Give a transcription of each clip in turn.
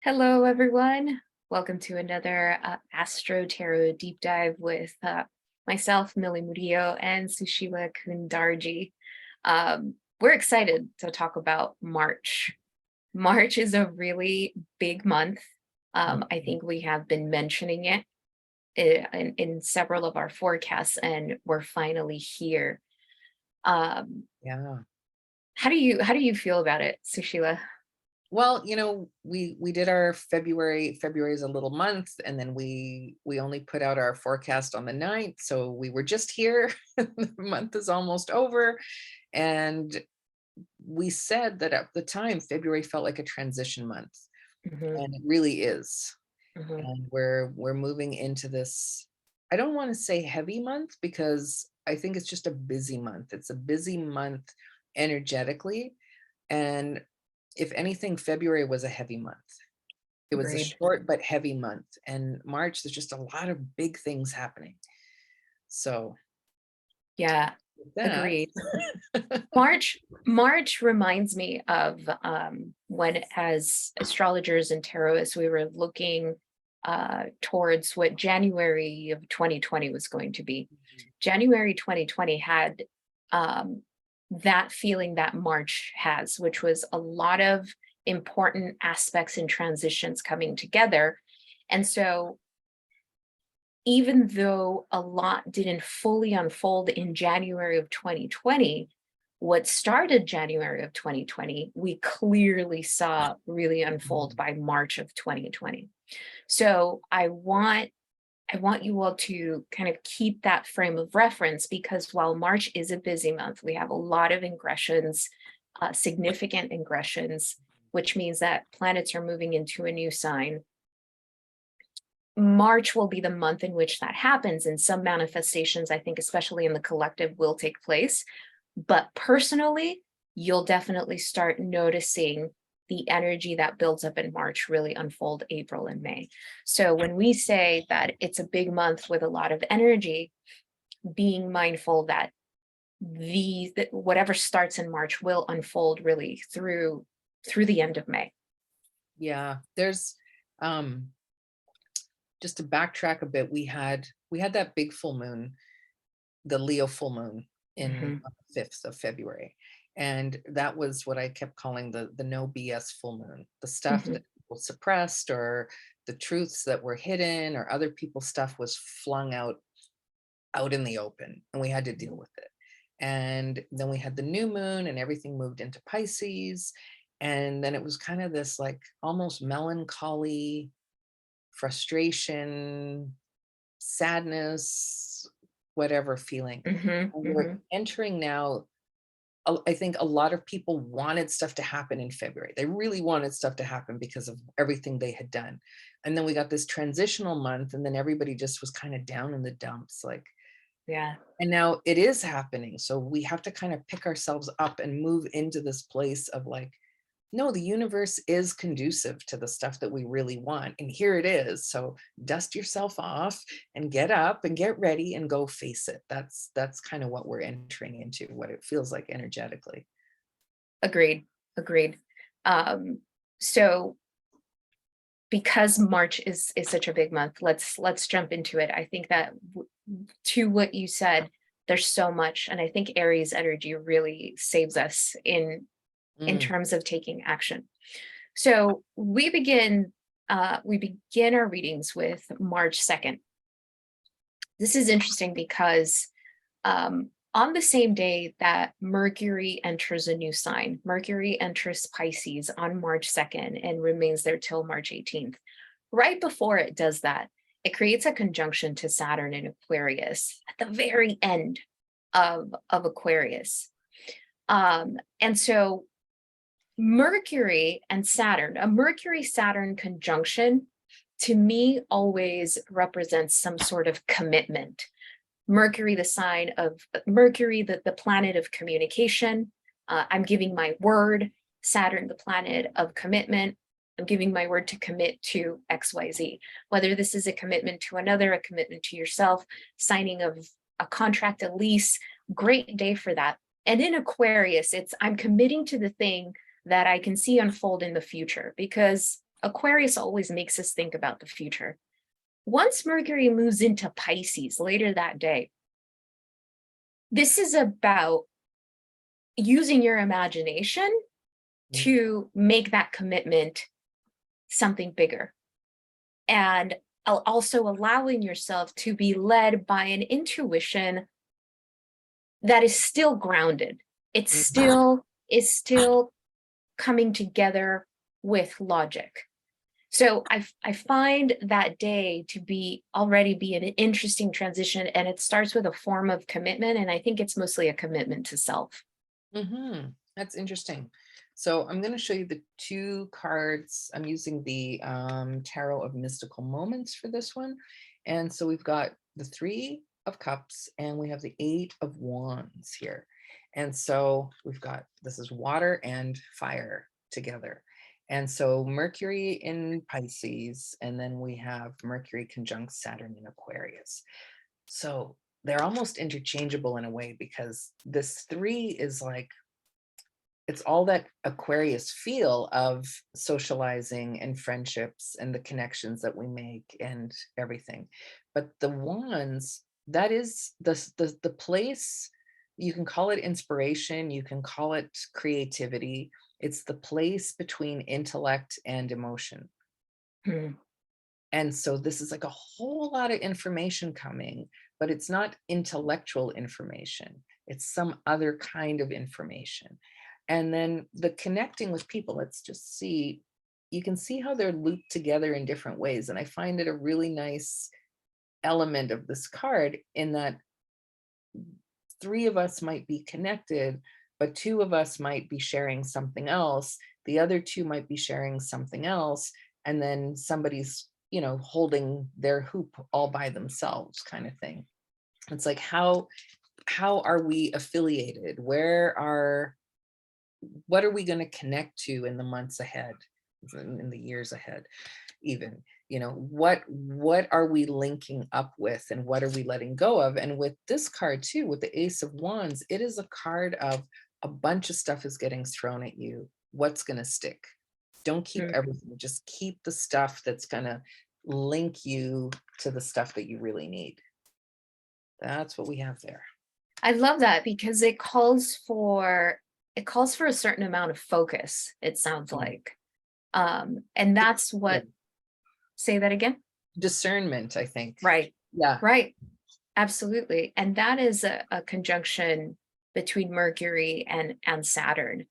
Hello, everyone. Welcome to another Astro-Tarot deep dive with myself, Murillo, and Susheela Kundargi. We're excited to talk about March. March is a really big month. I think we have been mentioning it in several of our forecasts, and we're finally here. Yeah. How do you feel about it, Susheela? Well, we did our February. February is a little month, and then we only put out our forecast on the 9th. So we were just here. The month is almost over. And we said that at the time, February felt like a transition month. Hmm. And it really is. Hmm. And we're moving into this, I don't want to say heavy month because I think it's just a busy month. It's a busy month energetically. And if anything, February was a heavy month. It was a Agreed. short but heavy month. And March, there's just a lot of big things happening. So Yeah, with that, agreed. March reminds me of when, as astrologers and tarotists, we were looking towards what January of 2020 was going to be. January 2020 had um, that feeling that March has, which was a lot of important aspects and transitions coming together. And so even though a lot didn't fully unfold in January of 2020, what started January of 2020, we clearly saw really unfold by March of 2020. So I want you all to kind of keep that frame of reference, because while March is a busy month, we have a lot of ingressions, significant ingressions, which means that planets are moving into a new sign. March will be the month in which that happens, and some manifestations, I think, especially in the collective, will take place. But personally, you'll definitely start noticing the energy that builds up in March really unfold April and May. So when we say that it's a big month with a lot of energy, being mindful that that whatever starts in March will unfold really through the end of May. yeah, there's um just to backtrack a bit, we had that big full moon, the Leo full moon in Mhm. on the 5th of February. And that was what I kept calling the no BS full moon. The stuff Mhm. that people suppressed or the truths that were hidden or other people's stuff was flung out in the open and we had to deal with it. And then we had the new moon and everything moved into Pisces. And then it was kind of this like almost melancholy, frustration, sadness, whatever feeling. Mhm. And we're Mhm. entering now. I think a lot of people wanted stuff to happen in February. They really wanted stuff to happen because of everything they had done. And then we got this transitional month, and then everybody just was kind of down in the dumps. Like, Yeah. and now it is happening. So we have to kind of pick ourselves up and move into this place of like, no, the universe is conducive to the stuff that we really want. And here it is. So dust yourself off and get up and get ready and go face it. That's kind of what we're entering into, what it feels like energetically. Agreed. Agreed. Um, so because March is such a big month, let's jump into it. I think that to what you said, there's so much, and I think Aries energy really saves us in Mm, terms of taking action. So we begin our readings with March 2nd. This is interesting because on the same day that Mercury enters a new sign, Mercury enters Pisces on March 2nd and remains there till March 18th. Right before it does that, it creates a conjunction to Saturn in Aquarius at the very end of Aquarius. And so Mercury and Saturn, a Mercury Saturn conjunction, to me always represents some sort of commitment. Mercury, the sign of Mercury, the planet of communication. I'm giving my word. Saturn, the planet of commitment. I'm giving my word to commit to XYZ. Whether this is a commitment to another, a commitment to yourself, signing of a contract, a lease, great day for that. And in Aquarius, it's I'm committing to the thing that I can see unfold in the future, because Aquarius always makes us think about the future. Once Mercury moves into Pisces later that day, this is about using your imagination to make that commitment something bigger. And also allowing yourself to be led by an intuition that is still grounded. It still is still coming together with logic. So I find that day to already be an interesting transition, and it starts with a form of commitment, and I think it's mostly a commitment to self. That's interesting. So I'm going to show you the two cards. I'm using the Tarot of Mystical Moments for this one. And so we've got the Three of Cups and we have the Eight of Wands here. And so we've got, this is water and fire together. And so Mercury in Pisces, and then we have Mercury conjunct Saturn in Aquarius. So they're almost interchangeable in a way, because this three is like, it's all that Aquarius feel of socializing and friendships and the connections that we make and everything. But the wands, that is the place, you can call it inspiration, you can call it creativity. It's the place between intellect and emotion. And so this is like a whole lot of information coming, but it's not intellectual information. It's some other kind of information. And then the connecting with people, let's just see, you can see how they're looped together in different ways. And I find it a really nice element of this card, in that three of us might be connected, but two of us might be sharing something else. The other two might be sharing something else. And then somebody's, holding their hoop all by themselves, kind of thing. It's like, how are we affiliated? What are we going to connect to in the months ahead, in the years ahead, even, what are we linking up with, and what are we letting go of? And with this card too, with the Ace of Wands, it is a card of a bunch of stuff is getting thrown at you. What's going to stick? Don't keep everything, just keep the stuff that's going to link you to the stuff that you really need. That's what we have there. I love that, because it calls for a certain amount of focus, it sounds like. And that's what, say that again? Discernment, I think. Right. Yeah. Right. Absolutely. And that is a conjunction between Mercury and Saturn.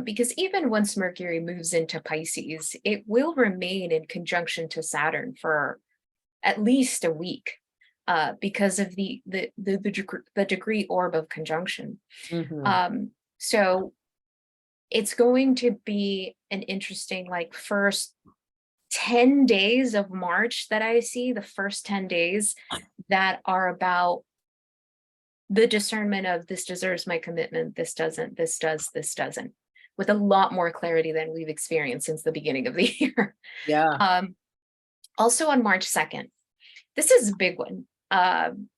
Because even once Mercury moves into Pisces, it will remain in conjunction to Saturn for at least a week, because of the degree orb of conjunction. So it's going to be an interesting, first 10 days of March that I see, the first 10 days that are about the discernment of, this deserves my commitment, this doesn't, this does, this doesn't, with a lot more clarity than we've experienced since the beginning of the year. Yeah. Also on March 2nd, this is a big one. And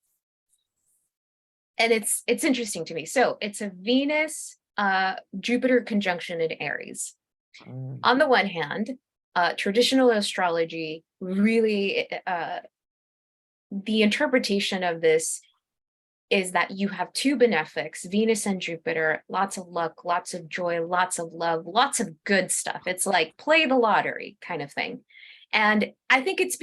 it's interesting to me. So it's a Venus, Jupiter conjunction in Aries. On the one hand, traditional astrology really, the interpretation of this is that you have two benefics, Venus and Jupiter, lots of luck, lots of joy, lots of love, lots of good stuff. It's like play the lottery kind of thing. And I think it's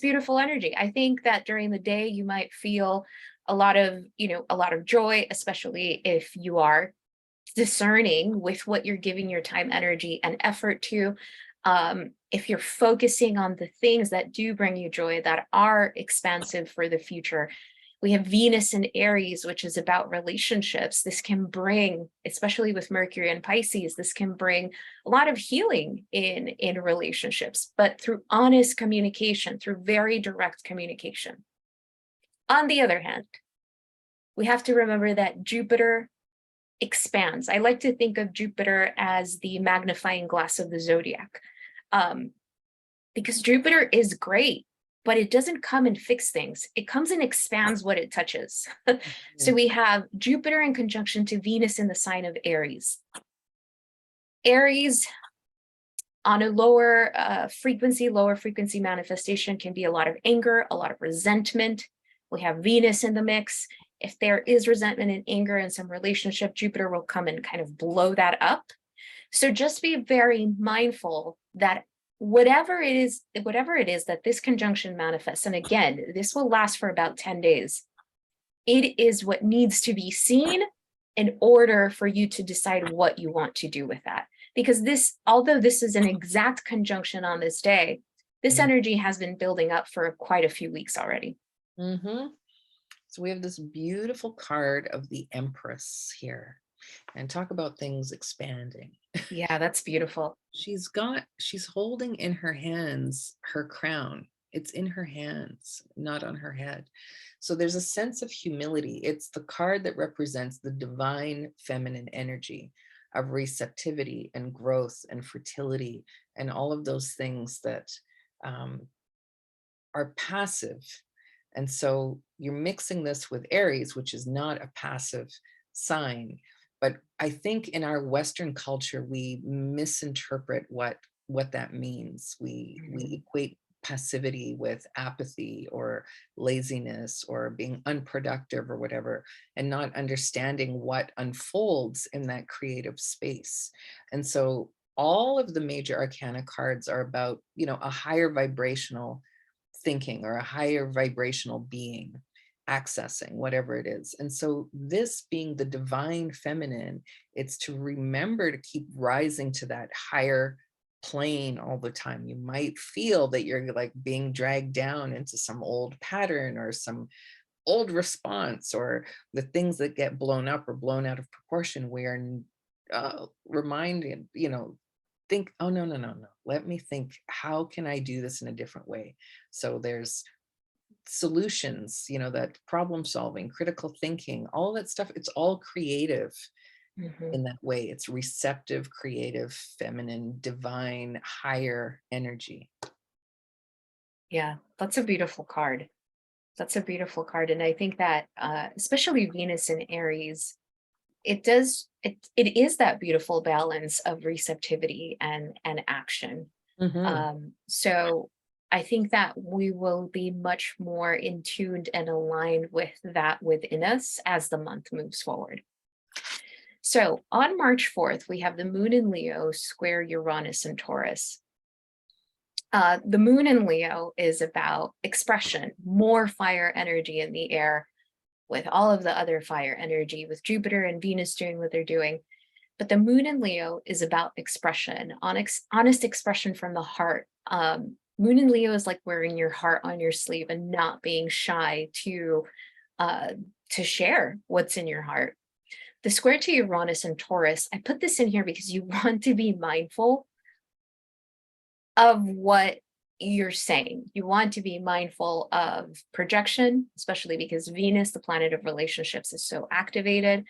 beautiful energy. I think that during the day you might feel a lot of joy, especially if you are discerning with what you're giving your time, energy, and effort to. If you're focusing on the things that do bring you joy, that are expansive for the future. We have Venus in Aries, which is about relationships. This can bring, especially with Mercury and Pisces, this can bring a lot of healing in relationships, but through honest communication, through very direct communication. On the other hand, we have to remember that Jupiter expands. I like to think of Jupiter as the magnifying glass of the zodiac, because Jupiter is great, but it doesn't come and fix things. It comes and expands what it touches. So we have Jupiter in conjunction to Venus in the sign of Aries. Aries On a lower frequency manifestation can be a lot of anger, a lot of resentment. We have Venus in the mix. If there is resentment and anger in some relationship, Jupiter will come and kind of blow that up. So just be very mindful that whatever it is that this conjunction manifests, and again, this will last for about 10 days, it is what needs to be seen in order for you to decide what you want to do with that. Because this, although this is an exact conjunction on this day, this energy has been building up for quite a few weeks already. Mm-hmm. So we have this beautiful card of the Empress here, and talk about things expanding. Yeah, that's beautiful. She's holding in her hands her crown. It's in her hands, not on her head. So there's a sense of humility. It's the card that represents the divine feminine energy of receptivity and growth and fertility and all of those things that are passive. And so you're mixing this with Aries, which is not a passive sign. But I think in our Western culture, we misinterpret what that means. We equate passivity with apathy or laziness or being unproductive or whatever, and not understanding what unfolds in that creative space. And so all of the major arcana cards are about, a higher vibrational thinking or a higher vibrational being accessing whatever it is. And so this being the divine feminine, it's to remember to keep rising to that higher plane all the time. You might feel that you're like being dragged down into some old pattern or some old response, or the things that get blown up or blown out of proportion, where reminded, think, oh, no. Let me think, how can I do this in a different way? So there's solutions, that problem solving, critical thinking, all that stuff. It's all creative in that way. It's receptive, creative, feminine, divine, higher energy. Yeah, that's a beautiful card. That's a beautiful card. And I think that especially Venus in Aries, it is that beautiful balance of receptivity and action. So I think that we will be much more in tuned and aligned with that within us as the month moves forward. So on March 4th, we have the moon in Leo square Uranus and Taurus. The moon in Leo is about expression, more fire energy in the air, with all of the other fire energy, with Jupiter and Venus doing what they're doing. But the moon in Leo is about expression, honest expression from the heart. Moon in Leo is like wearing your heart on your sleeve and not being shy to share what's in your heart. The square to Uranus and Taurus, I put this in here because you want to be mindful of what you're saying. You want to be mindful of projection, especially because Venus, the planet of relationships, is so activated.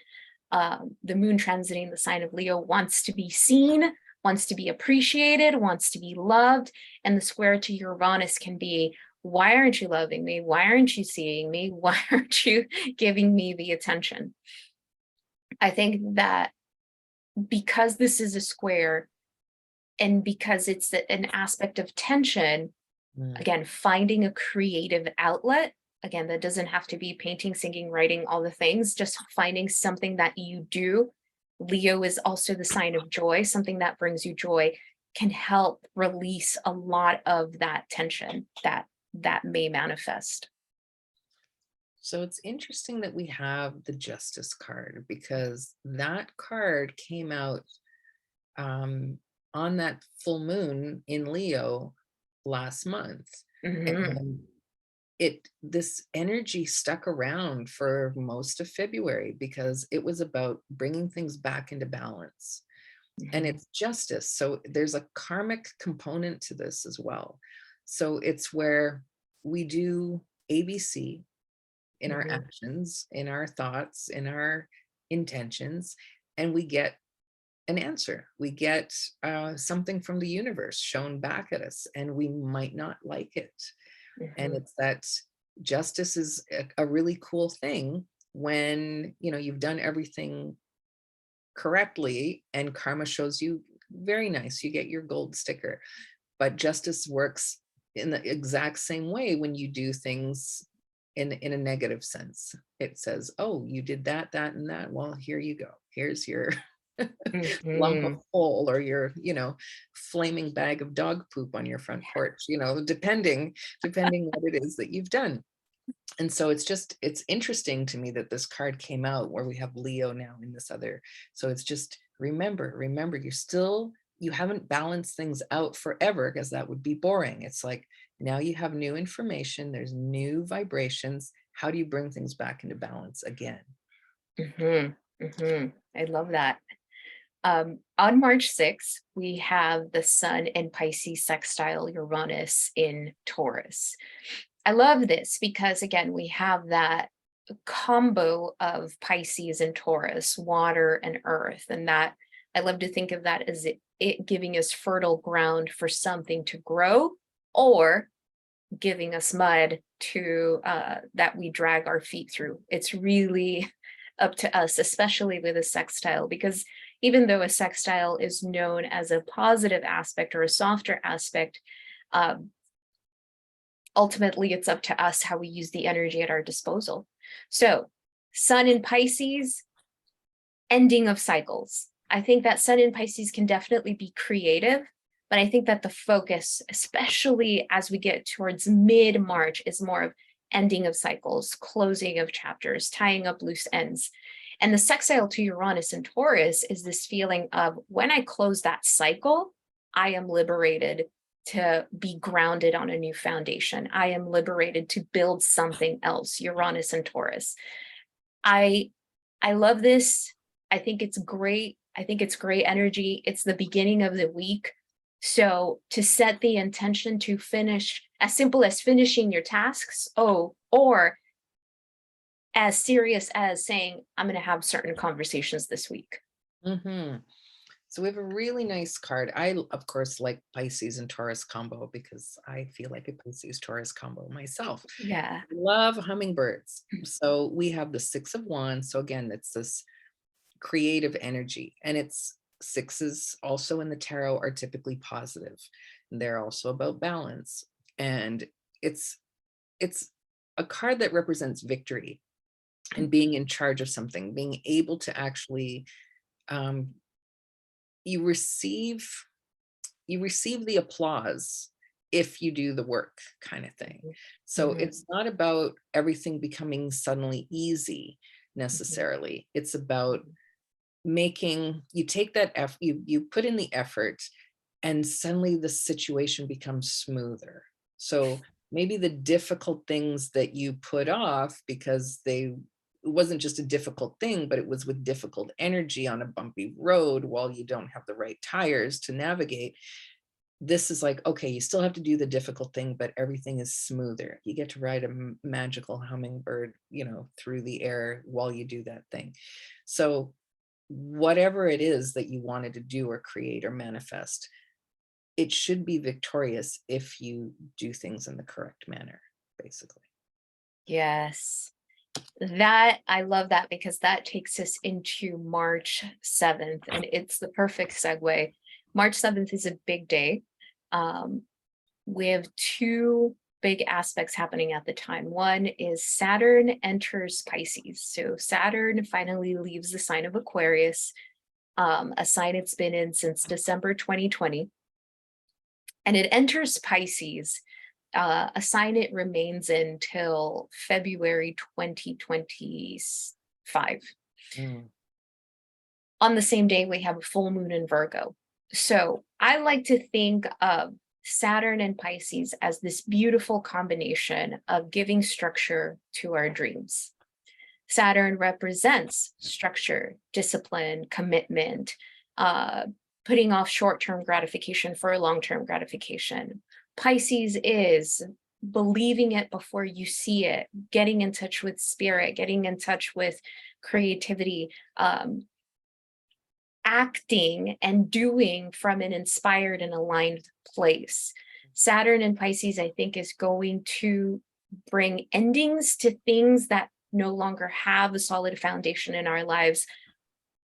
The moon transiting the sign of Leo wants to be seen, wants to be appreciated, wants to be loved. And the square to Uranus can be, why aren't you loving me? Why aren't you seeing me? Why aren't you giving me the attention? I think that because this is a square, and because it's an aspect of tension, again, finding a creative outlet, again, that doesn't have to be painting, singing, writing, all the things, just finding something that you do. Leo is also the sign of joy. Something that brings you joy can help release a lot of that tension that may manifest. So it's interesting that we have the Justice card, because that card came out on that full moon in Leo last month. And this energy stuck around for most of February because it was about bringing things back into balance. And it's justice. So there's a karmic component to this as well. So it's where we do ABC in our actions, in our thoughts, in our intentions, and we get an answer. We get something from the universe shown back at us, and we might not like it. And it's that justice is a really cool thing when, you've done everything correctly and karma shows you very nice. You get your gold sticker. But justice works in the exact same way when you do things in a negative sense. It says, oh, you did that, that, and that. Well, here you go. Here's your lump of Mhm. coal, or your, flaming bag of dog poop on your front porch, depending what it is that you've done. And so it's interesting to me that this card came out where we have Leo now in this other. So it's just remember, you haven't balanced things out forever, because that would be boring. It's like, now you have new information, there's new vibrations. How do you bring things back into balance again? Mhm. Mhm. I love that. On March 6th, we have the Sun in Pisces sextile Uranus in Taurus. I love this because, again, we have that combo of Pisces and Taurus, water and earth. And that I love to think of that as it giving us fertile ground for something to grow, or giving us mud to that we drag our feet through. It's really up to us, especially with a sextile, because even though a sextile is known as a positive aspect or a softer aspect, um, ultimately it's up to us how we use the energy at our disposal. So, Sun in Pisces, ending of cycles. I think that Sun in Pisces can definitely be creative, but I think that the focus, especially as we get towards mid-March, is more of ending of cycles, closing of chapters, tying up loose ends. And the sextile to Uranus and Taurus is this feeling of, when I close that cycle, I am liberated to be grounded on a new foundation. I am liberated to build something else. Uranus and Taurus. I love this. I think it's great. I think it's great energy. It's the beginning of the week. So to set the intention to finish, as simple as finishing your tasks, or as serious as saying, I'm going to have certain conversations this week. Hmm. So we have a really nice card. Of course, like Pisces and Taurus combo, because I feel like a Pisces Taurus combo myself. Yeah. Love hummingbirds. So we have the Six of Wands. So again, it's this creative energy, and it's sixes also in the tarot are typically positive. They're also about balance, and it's it's a card that represents victory and being in charge of something, being able to actually um, you receive you receive the applause if you do the work, kind of thing. So Mhm. it's not about everything becoming suddenly easy Mhm. necessarily. It's about making you take that effort, you put in the effort, and suddenly the situation becomes smoother. So maybe the difficult things that you put off because it wasn't just a difficult thing, but it was with difficult energy on a bumpy road while you don't have the right tires to navigate. This is like, okay, you still have to do the difficult thing, but everything is smoother. You get to ride a magical hummingbird, through the air while you do that thing. So whatever it is that you wanted to do or create or manifest, it should be victorious if you do things in the correct manner, basically. Yes. That I love that because that takes us into March 7th, and it's the perfect segue. March 7th is a big day. Um, we have two big aspects happening at the time. One is Saturn enters Pisces. So Saturn finally leaves the sign of Aquarius, a sign it's been in since December 2020. And it enters Pisces, a sign it remains in till February 2025. Mm. On the same day, we have a full moon in Virgo. So I like to think of Saturn and Pisces as this beautiful combination of giving structure to our dreams. Saturn represents structure, discipline, commitment, uh, putting off short term gratification for long term gratification. Pisces is believing it before you see it, getting in touch with spirit, getting in touch with creativity, acting and doing from an inspired and aligned place. Saturn and Pisces, I think, is going to bring endings to things that no longer have a solid foundation in our lives,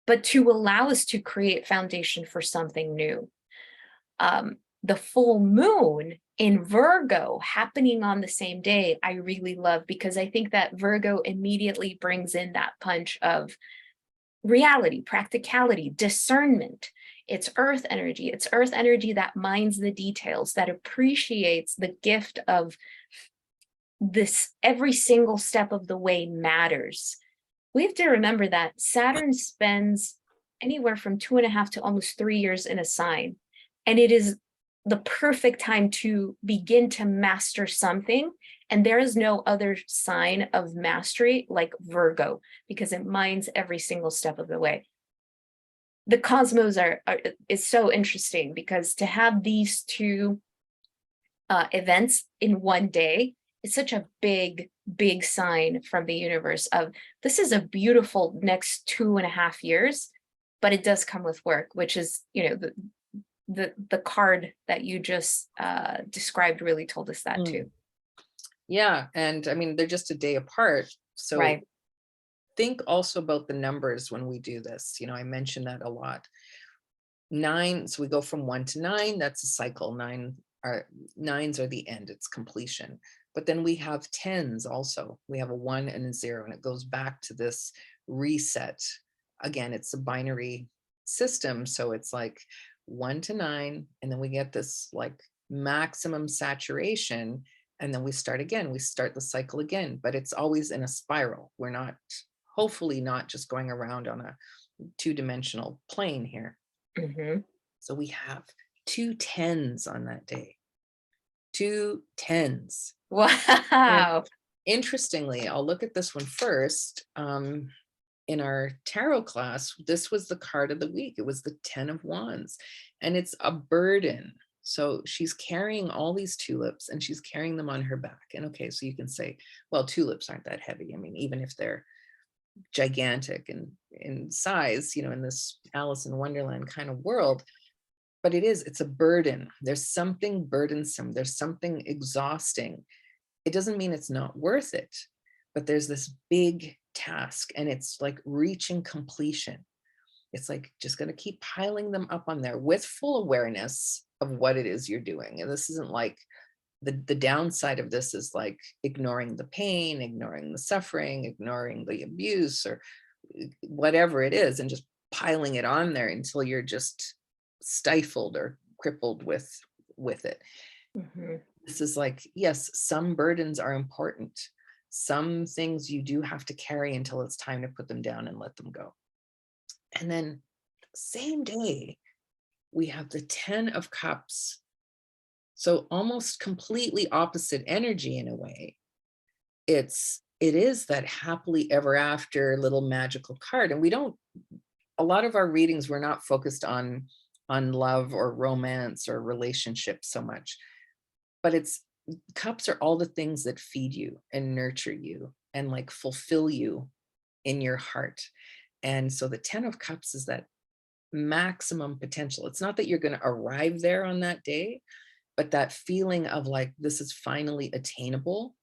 but to allow us to create foundation for something new. The full moon in Virgo happening on the same day, I really love, because I think that Virgo immediately brings in that punch of reality, practicality, discernment. It's earth energy. It's earth energy that minds the details, that appreciates the gift of this. Every single step of the way matters. We have to remember that Saturn spends anywhere from 2.5 to almost 3 years in a sign. And it is the perfect time to begin to master something. And there is no other sign of mastery like Virgo, because it minds every single step of the way. The cosmos is so interesting, because to have these two events in one day is such a big sign from the universe of, this is a beautiful next 2.5 years, but it does come with work, which is, you know, the card that you just described really told us that too. Yeah, and I mean, they're just a day apart. So Right. think also about the numbers when we do this. You know, I mentioned that a lot. 9, so we go from 1 to 9, that's a cycle. Nines are the end, it's completion. But then we have 10s also. We have a 1 and a 0, and it goes back to this reset. Again, it's a binary system. So it's like 1 to 9, and then we get this like maximum saturation, and then we start again. We start the cycle again, but it's always in a spiral. We're not, hopefully not just going around on a 2-dimensional plane here. Mm-hmm. So we have 2 10s on that day. 2 10s. Wow. Interestingly, I'll look at this one first. In our tarot class, this was the card of the week. It was the 10 of Wands, and it's a burden. So she's carrying all these tulips, and she's carrying them on her back. And okay, so you can say, well, tulips aren't that heavy. I mean, even if they're gigantic and in size, you know, in this Alice in Wonderland kind of world, but it's a burden. There's something burdensome. There's something exhausting. It doesn't mean it's not worth it, but there's this big task, and it's like reaching completion. It's like just going to keep piling them up on there with full awareness of what it is you're doing. And this isn't like the downside of this is like ignoring the pain, ignoring the suffering, ignoring the abuse, or whatever it is, and just piling it on there until you're just stifled or crippled with it. Mm-hmm. This is like, yes, some burdens are important. Some things you do have to carry until it's time to put them down and let them go. And then same day, we have the 10 of Cups. So almost completely opposite energy in a way. It is that happily ever after little magical card. And we don't, a lot of our readings, we're not focused on love or romance or relationships so much, but cups are all the things that feed you and nurture you and like fulfill you in your heart. And so the 10 of Cups is that maximum potential. It's not that you're going to arrive there on that day, but that feeling of like, this is finally attainable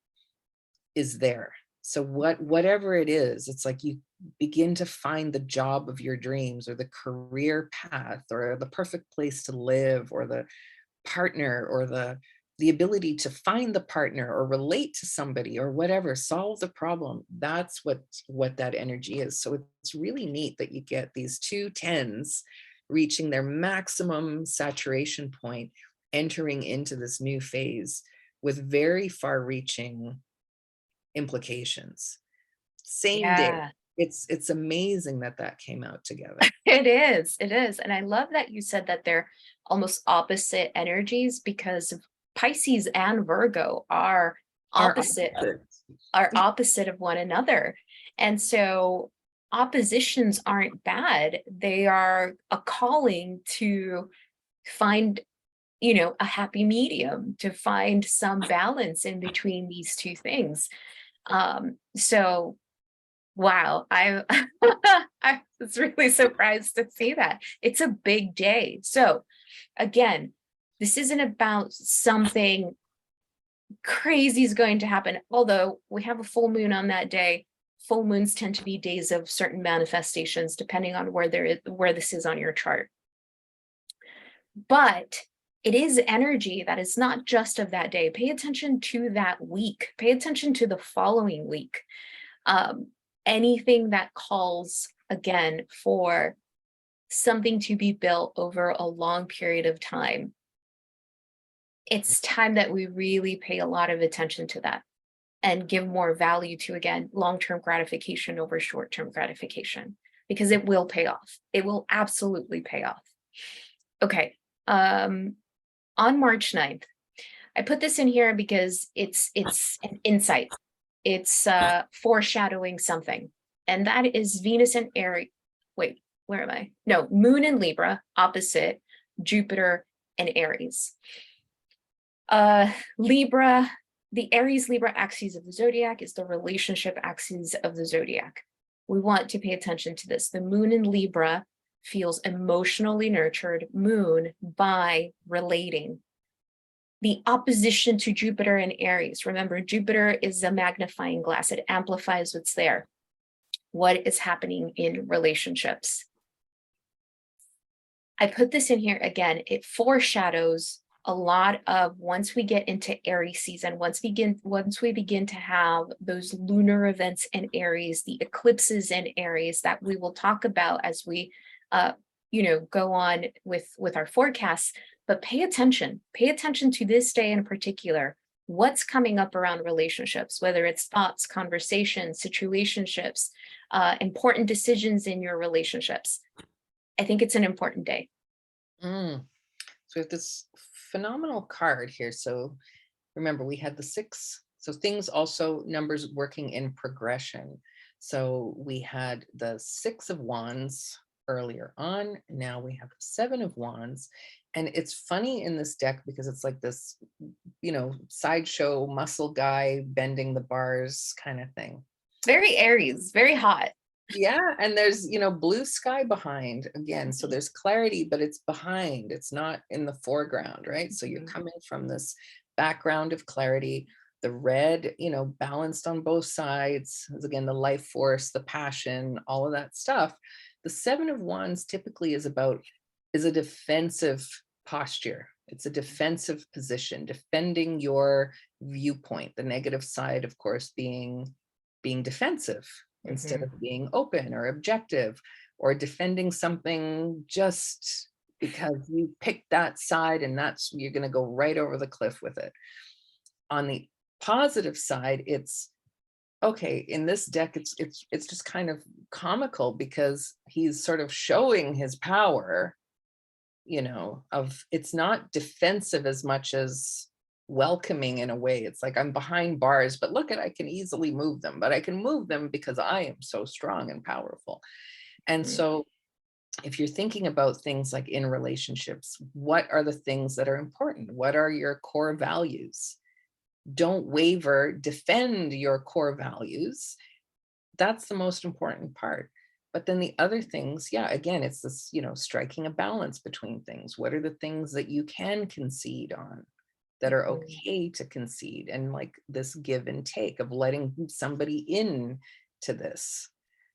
is there. So whatever it is, it's like you begin to find the job of your dreams, or the career path, or the perfect place to live, or the partner, or the ability to find the partner or relate to somebody or whatever, solve the problem. That's what that energy is. So it's really neat that you get these 2 10s reaching their maximum saturation point, entering into this new phase with very far-reaching implications. Same day. Yeah. It's amazing that came out together. It is. And I love that you said that they're almost opposite energies, because Pisces and Virgo are opposite of one another. And so oppositions aren't bad. They are a calling to find, you know, a happy medium, to find some balance in between these two things. So wow, I I was really surprised to see that. It's a big day. So again, this isn't about something crazy is going to happen, although we have a full moon on that day. full moons tend to be days of certain manifestations, depending on where this is on your chart. But it is energy that is not just of that day. Pay attention to that week. Pay attention to the following week. Anything that calls, again, for something to be built over a long period of time. It's time that we really pay a lot of attention to that and give more value to, again, long-term gratification over short-term gratification, because it will pay off. It will absolutely pay off. Okay. On March 9th, I put this in here because it's an insight. It's foreshadowing something. And that is Venus and Aries. Wait, where am I? No, Moon in Libra, opposite Jupiter and Aries. Libra, the Aries-Libra axis of the zodiac is the relationship axis of the zodiac. We want to pay attention to this. The Moon in Libra feels emotionally nurtured, Moon, by relating. The opposition to Jupiter and Aries. Remember, Jupiter is a magnifying glass. It amplifies what's there. What is happening in relationships? I put this in here again. It foreshadows a lot of, once we get into Aries season, once we begin to have those lunar events in Aries, the eclipses in Aries that we will talk about as we go on with our forecasts. But pay attention to this day in particular, what's coming up around relationships, whether it's thoughts, conversations, situationships, important decisions in your relationships. I think it's an important day. So we have this phenomenal card here. So remember, we had the 6. So things also, numbers working in progression. So we had the 6 of Wands earlier on. Now we have the 7 of Wands. And it's funny in this deck because it's like this, sideshow muscle guy bending the bars kind of thing. Very Aries, very hot. Yeah. And there's, blue sky behind again. So there's clarity, but it's behind. It's not in the foreground, right? So you're coming from this background of clarity. The red, balanced on both sides is, again, the life force, the passion, all of that stuff. The 7 of Wands typically is a defensive posture. It's a defensive position, defending your viewpoint. The negative side, of course, being defensive instead of being open or objective, or defending something just because you picked that side and you're going to go right over the cliff with it. On the positive side, it's okay. In this deck, it's just kind of comical because he's sort of showing his power, it's not defensive as much as welcoming in a way. It's like, I'm behind bars, but look, I can easily move them, but I can move them because I am so strong and powerful. And so if you're thinking about things like in relationships, what are the things that are important? What are your core values? Don't waver, defend your core values. That's the most important part. But then the other things, again, it's this, striking a balance between things. What are the things that you can concede on, that are okay to concede, and like this give and take of letting somebody in to this.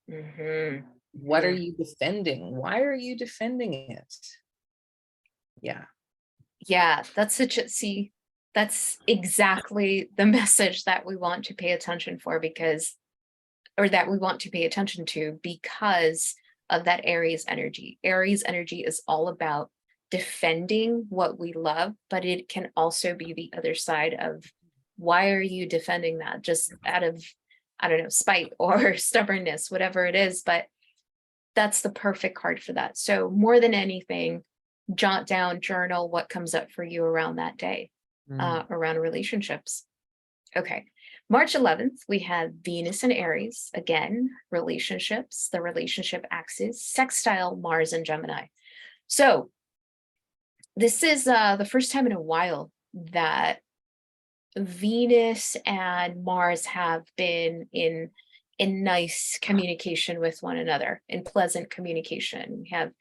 What are you defending? Why are you defending it? Yeah, that's that's exactly the message that we want to pay attention for, that we want to pay attention to because of that Aries energy. Aries energy is all about defending what we love, but it can also be the other side of, why are you defending that? Just out of, I don't know, spite or stubbornness, whatever it is, but that's the perfect card for that. So more than anything, jot down, journal what comes up for you around that day, around relationships. Okay. March 11th, we have Venus and Aries, again, relationships, the relationship axis, sextile Mars and Gemini. So this is the first time in a while that Venus and Mars have been in nice communication with one another, in pleasant communication. We have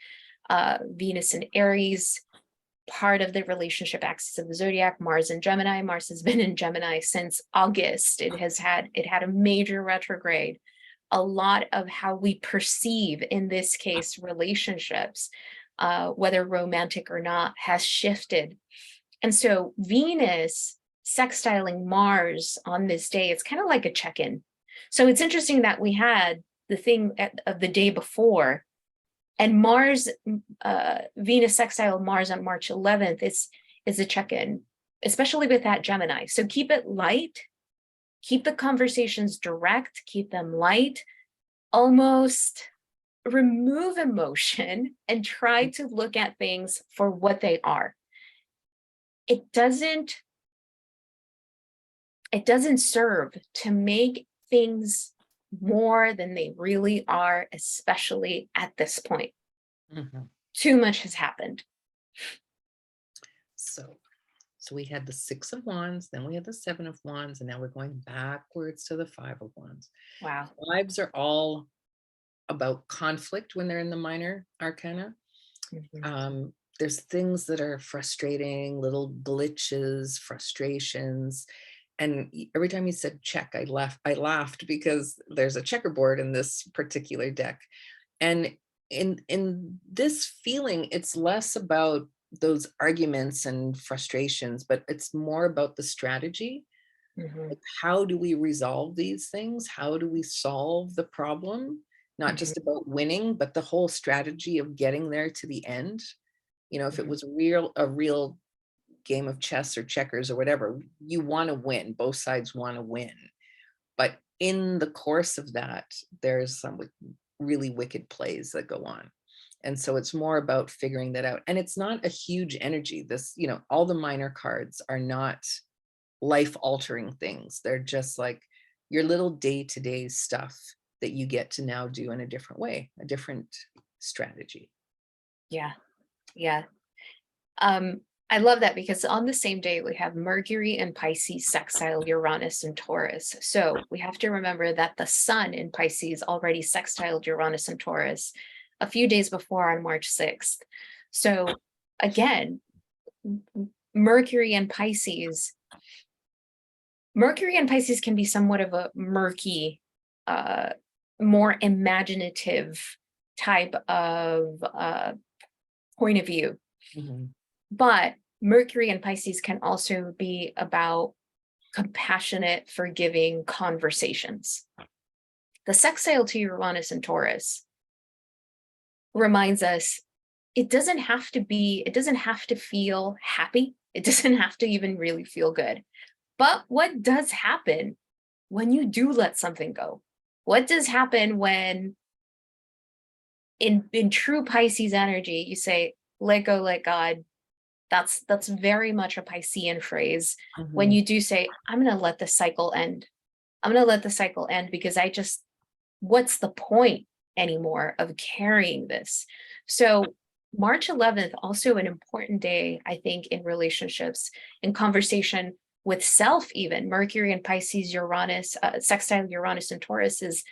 Venus and Aries, part of the relationship axis of the zodiac, Mars and Gemini. Mars has been in Gemini since August. It had a major retrograde a lot of how we perceive, in this case, relationships, whether romantic or not, has shifted. And so Venus sextiling Mars on this day, it's kind of like a check-in. So it's interesting that we had the thing of the day before, and Mars, Venus sextile Mars on March 11th is a check-in, especially with that Gemini. So keep it light, keep the conversations direct, keep them light, almost remove emotion and try to look at things for what they are. It doesn't serve to make things more than they really are, especially at this point. Mhm. Too much has happened. So we had the Six of Wands, then we had the Seven of Wands, and now we're going backwards to the Five of Wands. Wow. Fives are all about conflict when they're in the minor arcana. Mhm. There's things that are frustrating, little glitches, frustrations. And every time you said check, I laughed because there's a checkerboard in this particular deck. And in this feeling, it's less about those arguments and frustrations, but it's more about the strategy. Mhm. Like, how do we resolve these things? How do we solve the problem? Not Mhm. just about winning, but the whole strategy of getting there to the end. You know, if it Mhm. was a real game of chess or checkers or whatever, you want to win. Both sides want to win. But in the course of that, there's some really wicked plays that go on. And so it's more about figuring that out. And it's not a huge energy. This, all the minor cards are not life altering things. They're just like your little day-to-day stuff that you get to now do in a different way, a different strategy. Yeah. Yeah. Um, I love that because on the same day we have Mercury and Pisces sextile Uranus and Taurus. So we have to remember that the sun in Pisces already sextiled Uranus and Taurus a few days before on March 6th. So again, Mercury and Pisces can be somewhat of a murky, uh, more imaginative type of point of view. Mhm. But Mercury and Pisces can also be about compassionate, forgiving conversations. The sextile to Uranus and Taurus reminds us it doesn't have to feel happy. It doesn't have to even really feel good. But what does happen when you do let something go? What does happen when in true Pisces energy, you say, let go, let God? That's very much a Piscean phrase. When Mhm. you do say, I'm going to let the cycle end. I'm going to let the cycle end because what's the point anymore of carrying this? So March 11th, also an important day, I think, in relationships, in conversation with self, even Mercury and Pisces, Uranus, sextile Uranus and Taurus is,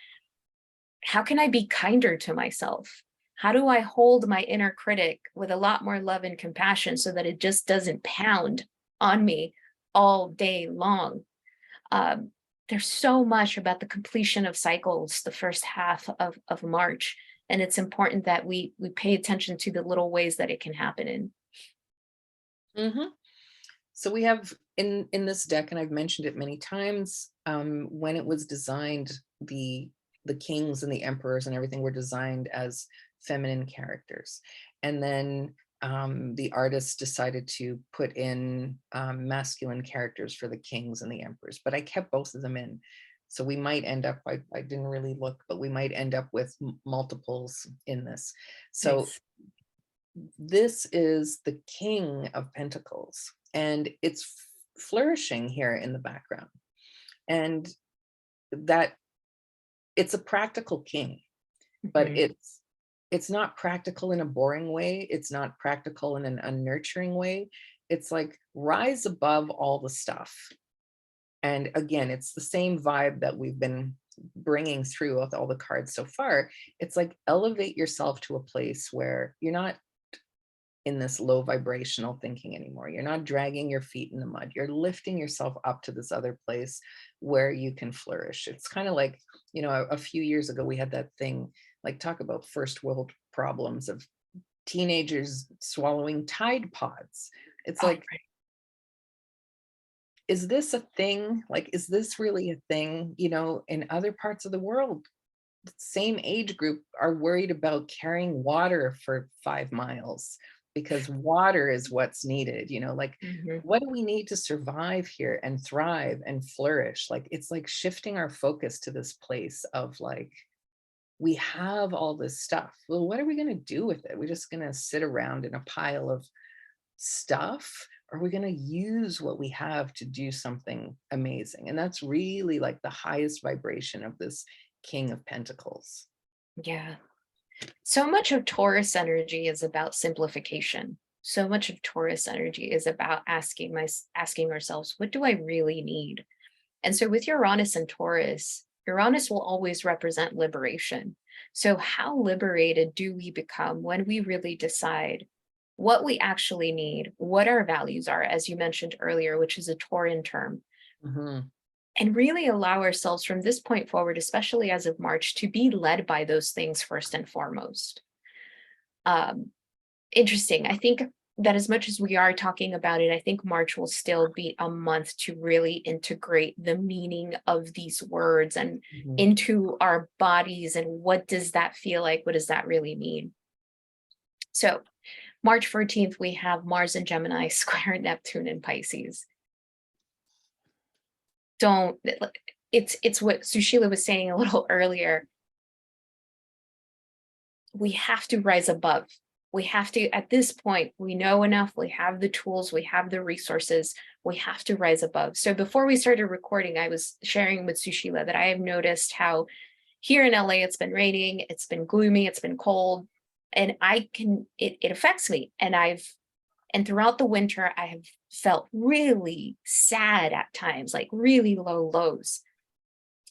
how can I be kinder to myself? How do I hold my inner critic with a lot more love and compassion so that it just doesn't pound on me all day long? Um, there's so much about the completion of cycles the first half of March. And it's important that we pay attention to the little ways that it can happen in. Mhm. So we have in this deck, and I've mentioned it many times, when it was designed, the kings and the emperors and everything were designed as feminine characters, and then the artists decided to put in masculine characters for the kings and the emperors. But I kept both of them in, so we might end up. I didn't really look, but we might end up with multiples in this. So Nice. this is the King of Pentacles, and it's flourishing here in the background. And that it's a practical king, but Mhm. it's not practical in a boring way. It's not practical in an unnurturing way. It's like rise above all the stuff. And again, it's the same vibe that we've been bringing through with all the cards so far. It's like elevate yourself to a place where you're not in this low vibrational thinking anymore. You're not dragging your feet in the mud. You're lifting yourself up to this other place where you can flourish. It's kind of like, You know, a few years ago, we had that thing, like, talk about first world problems of teenagers swallowing Tide Pods. It's Oh, like, is this a thing? Like, is this really a thing? You know, in other parts of the world, the same age group are worried about carrying water for 5 miles because water is what's needed. You know, like, right. what do we need to survive here and thrive and flourish? Like, it's like shifting our focus to this place of like, we have all this stuff. Well, what are we going to do with it? We're just going to sit around in a pile of stuff? Or are we going to use what we have to do something amazing? And that's really like the highest vibration of this King of Pentacles. Yeah. So much of Taurus energy is about simplification. So much of Taurus energy is about asking ourselves, what do I really need? And so with Uranus and Taurus, Uranus will always represent liberation. So how liberated do we become when we really decide what we actually need, what our values are, as you mentioned earlier, which is a Tauran term, Mhm. and really allow ourselves from this point forward, especially as of March, to be led by those things first and foremost. Um, Interesting. I think that as much as we are talking about it, I think March will still be a month to really integrate the meaning of these words and Mhm. into our bodies. And what does that feel like? What does that really mean? So, March 14th, we have Mars and Gemini square Neptune and Pisces. Don't, it's what Susheela was saying a little earlier. We have to rise above. We have to, at this point, we know enough, we have the tools, we have the resources, we have to rise above. So before we started recording, I was sharing with Susheela that I have noticed how here in LA, it's been raining, it's been gloomy, it's been cold, and it affects me. And throughout the winter, I have felt really sad at times, like really low lows.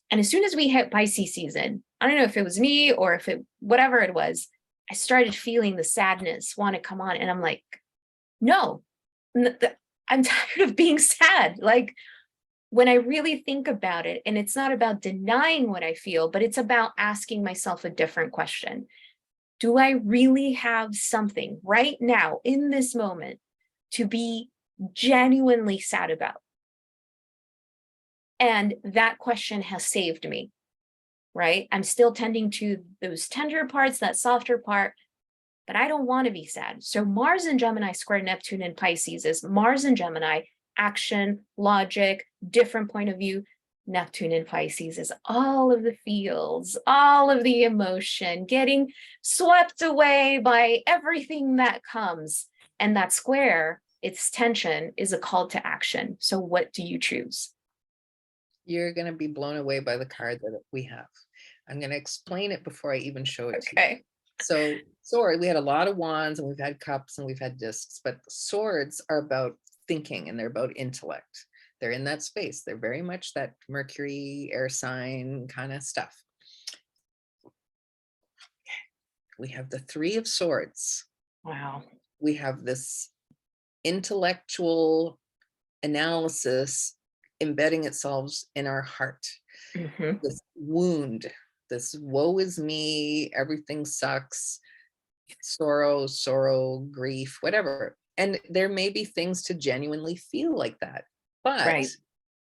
And as soon as we hit Pisces season, I don't know if it was me or if it, whatever it was, I started feeling the sadness want to come on. And I'm like, no, I'm tired of being sad. Like when I really think about it, and it's not about denying what I feel, but it's about asking myself a different question. Do I really have something right now in this moment to be genuinely sad about? And that question has saved me, right? I'm still tending to those tender parts, that softer part, but I don't want to be sad. So Mars and Gemini square Neptune and Pisces is Mars and Gemini, action, logic, different point of view. Neptune and Pisces is all of the feels, all of the emotion, getting swept away by everything that comes. And that square, its tension, is a call to action. So what do you choose? You're going to be blown away by the card that we have. I'm going to explain it before I even show it to you. Okay. So, sword, we had a lot of wands and we've had cups and we've had discs, but swords are about thinking and they're about intellect. They're in that space. They're very much that Mercury, air sign kind of stuff. We have the Three of Swords. Wow. We have this intellectual analysis embedding itself in our heart. Hmm. This wound, this woe is me, everything sucks, sorrow, grief, whatever. And there may be things to genuinely feel like that, but Right.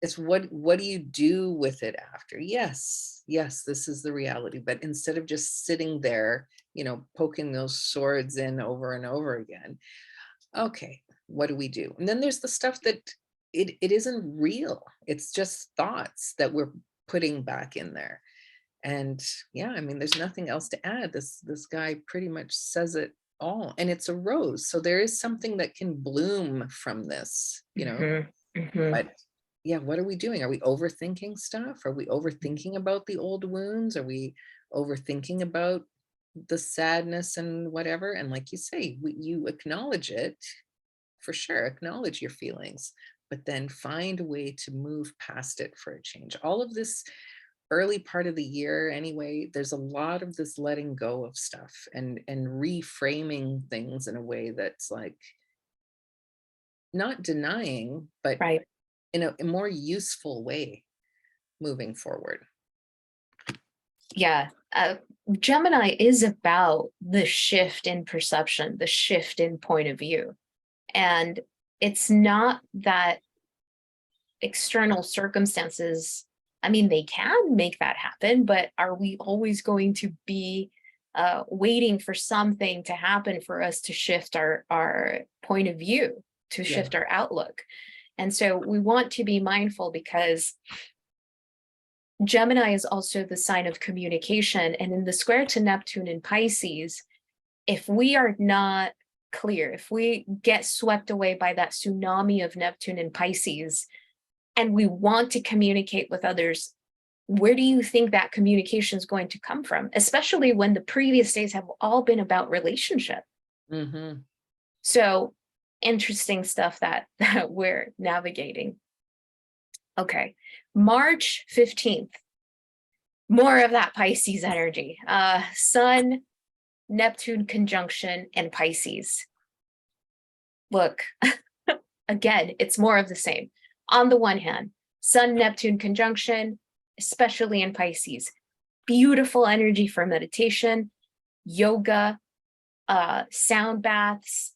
it's what do you do with it after? Yes, this is the reality. But instead of just sitting there, you know, poking those swords in over and over again, okay, what do we do? And then there's the stuff that it isn't real. It's just thoughts that we're putting back in there. And yeah, I mean, there's nothing else to add. This guy pretty much says it all. And it's a rose. So there is something that can bloom from this, you know. Hmm. Hmm. But yeah, what are we doing? Are we overthinking stuff? Are we overthinking about the old wounds? Are we overthinking about the sadness and whatever? And like you say, you acknowledge it for sure, acknowledge your feelings, but then find a way to move past it for a change. All of this early part of the year anyway, there's a lot of this letting go of stuff and reframing things in a way that's like not denying, but Right. in a more useful way moving forward. Yeah. Gemini is about the shift in perception, the shift in point of view. And it's not that external circumstances, I mean, they can make that happen, but are we always going to be waiting for something to happen for us to shift our point of view, to Yeah. shift our outlook? And so we want to be mindful, because Gemini is also the sign of communication. And in the square to Neptune in Pisces, if we are not clear, if we get swept away by that tsunami of Neptune in Pisces, and we want to communicate with others, where do you think that communication is going to come from? Especially when the previous days have all been about relationship. Mm-hmm. So interesting stuff that we're navigating. Okay, March 15th, more of that Pisces energy. Sun, Neptune conjunction, and Pisces. Look, again, it's more of the same. On the one hand, Sun, Neptune conjunction, especially in Pisces, beautiful energy for meditation, yoga, sound baths,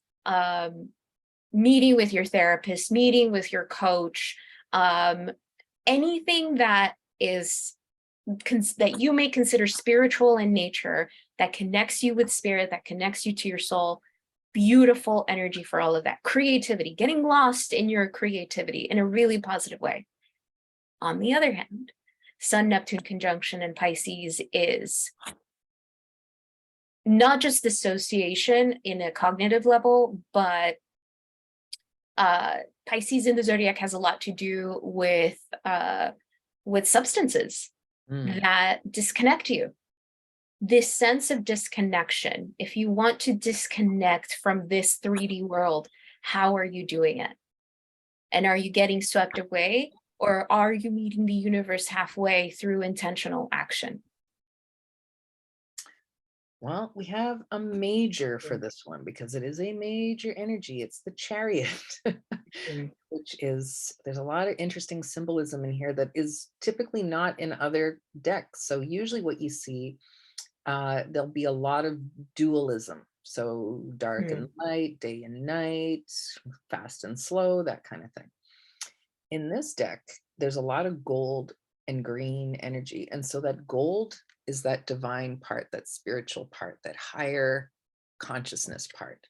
meeting with your therapist, meeting with your coach, anything that is that you may consider spiritual in nature, that connects you with spirit, that connects you to your soul. Beautiful energy for all of that. Creativity, getting lost in your creativity in a really positive way. On the other hand, Sun Neptune conjunction in Pisces is not just dissociation in a cognitive level, but Pisces in the zodiac has a lot to do with substances that disconnect you. This sense of disconnection, if you want to disconnect from this 3D world, how are you doing it? And are you getting swept away, or are you meeting the universe halfway through intentional action? Well, we have a major for this one because it is a major energy. It's the Chariot, which is, there's a lot of interesting symbolism in here that is typically not in other decks. So usually what you see, there'll be a lot of dualism. So dark and light, day and night, fast and slow, that kind of thing. In this deck, there's a lot of gold and green energy. And so that gold is that divine part, that spiritual part, that higher consciousness part.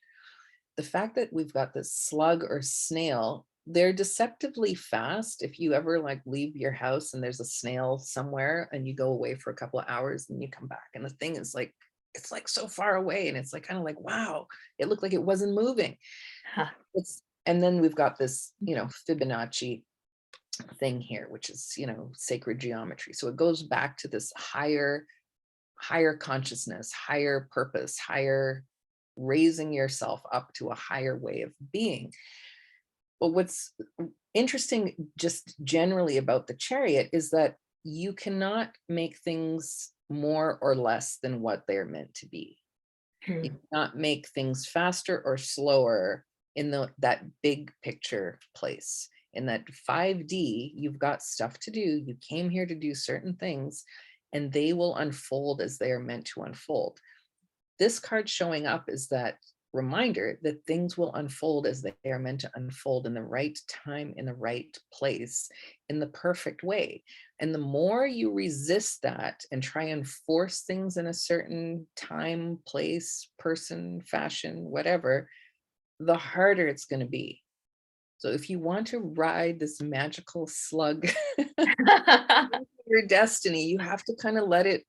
The fact that we've got this slug or snail, they're deceptively fast. If you ever like leave your house and there's a snail somewhere and you go away for a couple of hours and you come back and the thing is like, it's like so far away and it's like kind of like, wow, it looked like it wasn't moving. Huh. And then we've got this, Fibonacci thing here, which is, sacred geometry. So it goes back to this higher consciousness, higher purpose, higher raising yourself up to a higher way of being. But what's interesting just generally about the Chariot is that you cannot make things more or less than what they're meant to be. You cannot make things faster or slower in that big picture place. In that 5D, you've got stuff to do. You came here to do certain things, and they will unfold as they are meant to unfold. This card showing up is that reminder that things will unfold as they are meant to unfold in the right time, in the right place, in the perfect way. And the more you resist that and try and force things in a certain time, place, person, fashion, whatever, the harder it's going to be. So if you want to ride this magical slug, your destiny, you have to kind of let it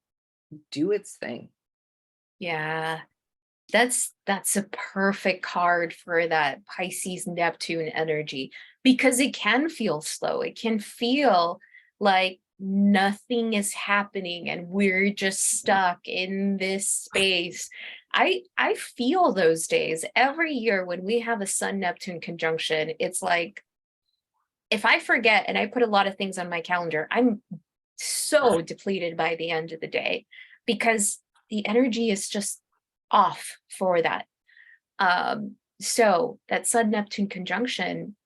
do its thing. Yeah, that's a perfect card for that Pisces Neptune energy, because it can feel slow. It can feel like nothing is happening and we're just stuck in this space. I feel those days every year when we have a Sun Neptune conjunction. It's like, if I forget and I put a lot of things on my calendar, I'm so depleted by the end of the day, because the energy is just off for that. So that Sun Neptune conjunction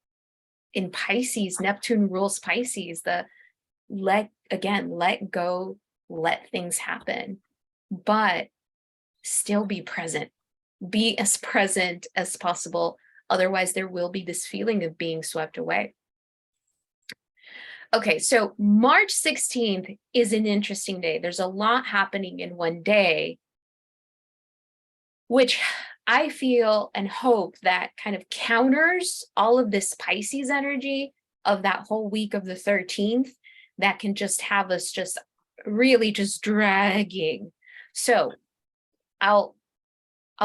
in Pisces, Neptune rules Pisces, the let go, let things happen, but still be present. Be as present as possible. Otherwise, there will be this feeling of being swept away. Okay, so March 16th is an interesting day. There's a lot happening in one day, which I feel and hope that kind of counters all of this Pisces energy of that whole week of the 13th that can just have us just really just dragging. So I'll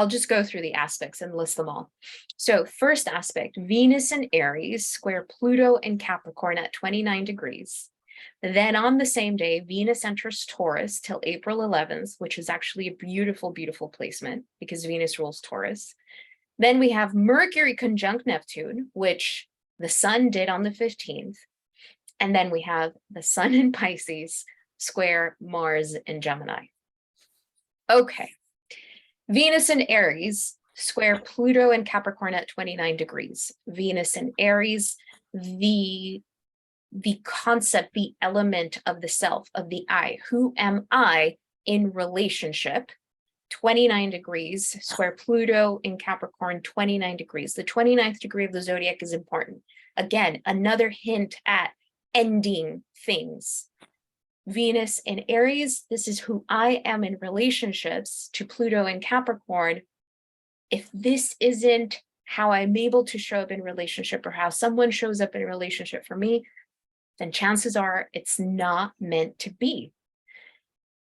just go through the aspects and list them all. So first aspect, Venus in Aries square Pluto in Capricorn at 29 degrees. Then on the same day, Venus enters Taurus till April 11th, which is actually a beautiful, beautiful placement because Venus rules Taurus. Then we have Mercury conjunct Neptune, which the sun did on the 15th. And then we have the sun in Pisces square Mars in Gemini. Okay. Venus in Aries square Pluto and Capricorn at 29 degrees. Venus in Aries, the concept, the element of the self, of the I. Who am I in relationship? 29 degrees, square Pluto in Capricorn, 29 degrees. The 29th degree of the zodiac is important. Again, another hint at ending things. Venus in Aries, this is who I am in relationships to Pluto in Capricorn. If this isn't how I'm able to show up in relationship or how someone shows up in a relationship for me, then chances are it's not meant to be.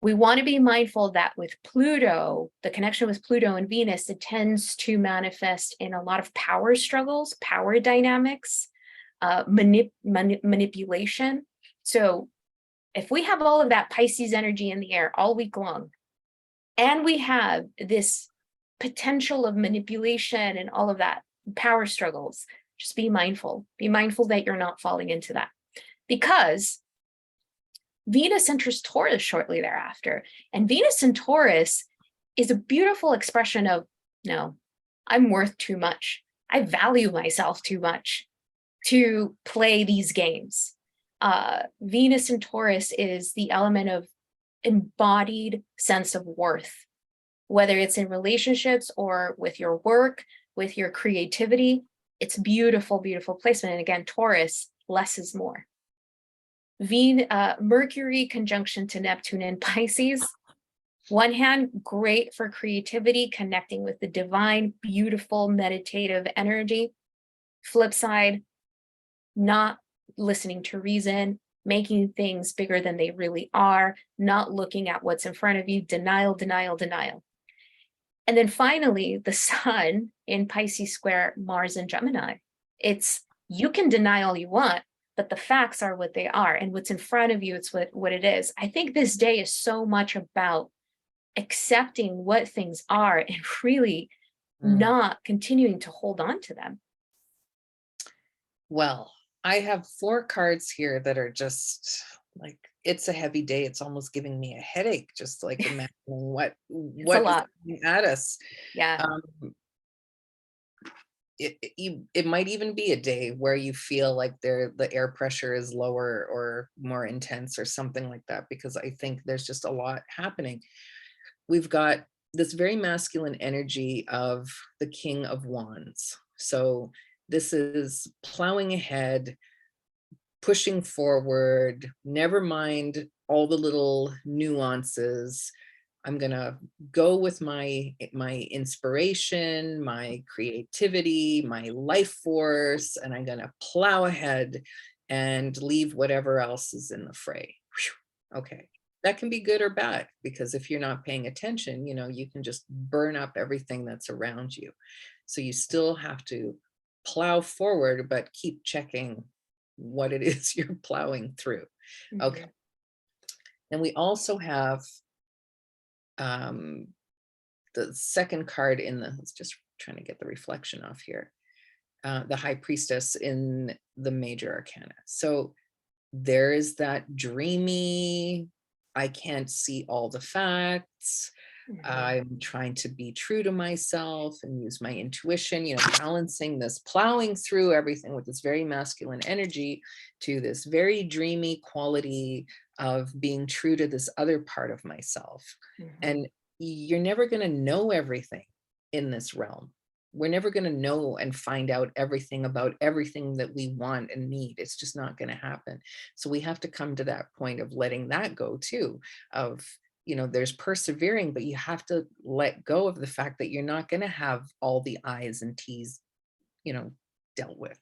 We want to be mindful that with Pluto, the connection with Pluto and Venus, it tends to manifest in a lot of power struggles, power dynamics, manipulation. So if we have all of that Pisces energy in the air all week long, and we have this potential of manipulation and all of that power struggles, just be mindful. Be mindful that you're not falling into that. Because Venus enters Taurus shortly thereafter. And Venus in Taurus is a beautiful expression of, no, I'm worth too much. I value myself too much to play these games. Venus in Taurus is the element of embodied sense of worth, whether it's in relationships or with your work, with your creativity. It's beautiful, beautiful placement. And again, Taurus, less is more. Mercury conjunction to Neptune in Pisces. One hand, great for creativity, connecting with the divine, beautiful, meditative energy. Flip side, not listening to reason, making things bigger than they really are, not looking at what's in front of you, denial, denial, denial. And then finally, the sun in Pisces square Mars and Gemini. It's, you can deny all you want, but the facts are what they are. And what's in front of you, it's what it is. I think this day is so much about accepting what things are and really not continuing to hold on to them. Well, I have 4 cards here that are just like, it's a heavy day. It's almost giving me a headache, just like imagining what is coming at us. Yeah. It might even be a day where you feel like the air pressure is lower or more intense or something like that, because I think there's just a lot happening. We've got this very masculine energy of the King of Wands. So this is plowing ahead, pushing forward, never mind all the little nuances. I'm gonna go with my inspiration, my creativity, my life force, and I'm gonna plow ahead and leave whatever else is in the fray. Whew. Okay, that can be good or bad, because if you're not paying attention, you can just burn up everything that's around you. So you still have to plow forward, but keep checking what it is you're plowing through. Okay. And we also have the second card in the, let's just trying to get the reflection off here, the High Priestess in the Major Arcana. So there is that dreamy, I can't see all the facts. I'm trying to be true to myself and use my intuition, balancing this, plowing through everything with this very masculine energy to this very dreamy quality of being true to this other part of myself. Mhm. And you're never going to know everything in this realm. We're never going to know and find out everything about everything that we want and need. It's just not going to happen. So we have to come to that point of letting that go too, of, you know, there's persevering, but you have to let go of the fact that you're not going to have all the I's and T's, you know, dealt with.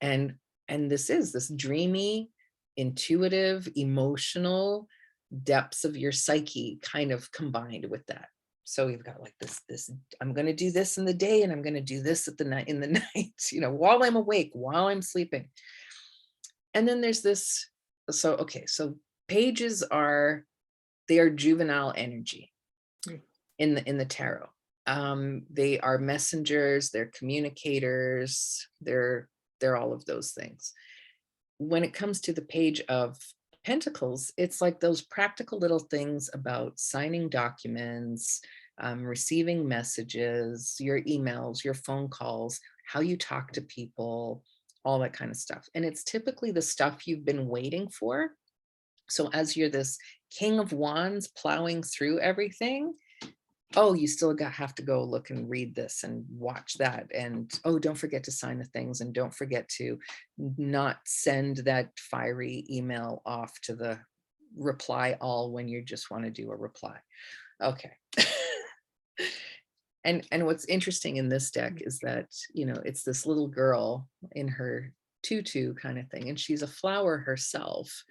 And this is this dreamy, intuitive, emotional depths of your psyche kind of combined with that. So we've got like this, I'm going to do this in the day and I'm going to do this at the night, in the night, you know, while I'm awake, while I'm sleeping. And then there's this, so, okay, so pages are, they are juvenile energy Mm. in the tarot. They are messengers, they're communicators, they're all of those things. When it comes to the page of Pentacles, it's like those practical little things about signing documents, receiving messages, your emails, your phone calls, how you talk to people, all that kind of stuff. And it's typically the stuff you've been waiting for. So as you're this King of Wands plowing through everything, oh, you still have to go look and read this and watch that. And oh, don't forget to sign the things, and don't forget to not send that fiery email off to the reply all when you just want to do a reply. Okay. And what's interesting in this deck is that, you know, it's this little girl in her tutu kind of thing, and she's a flower herself,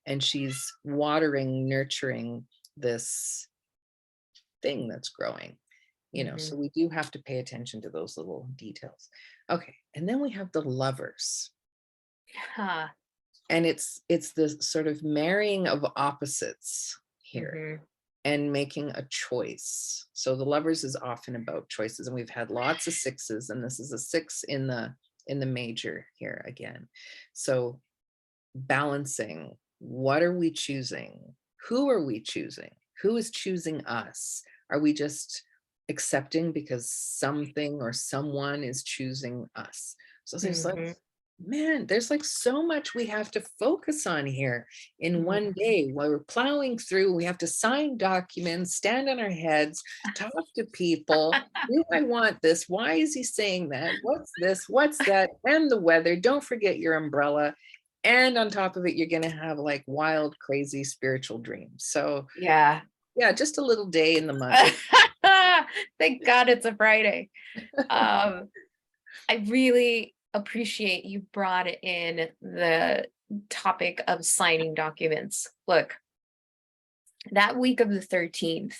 and she's watering, nurturing this thing that's growing, you know. So we do have to pay attention to those little details. Okay, and then we have the Lovers. Huh. And it's this sort of marrying of opposites here, and making a choice. So the Lovers is often about choices, and we've had lots of sixes, and this is a 6 in the major here again. So balancing, what are we choosing? Who are we choosing? Who is choosing us? Are we just accepting because something or someone is choosing us? So there's like, man, there's like so much we have to focus on here in one day while we're plowing through. We have to sign documents, stand on our heads, talk to people. Do I want this? Why is he saying that? What's this? What's that? And the weather. Don't forget your umbrella. And on top of it, you're going to have like wild, crazy spiritual dreams. So Yeah. yeah, just a little day in the month. Thank God it's a Friday. I really appreciate you brought in the topic of signing documents. Look, that week of the 13th,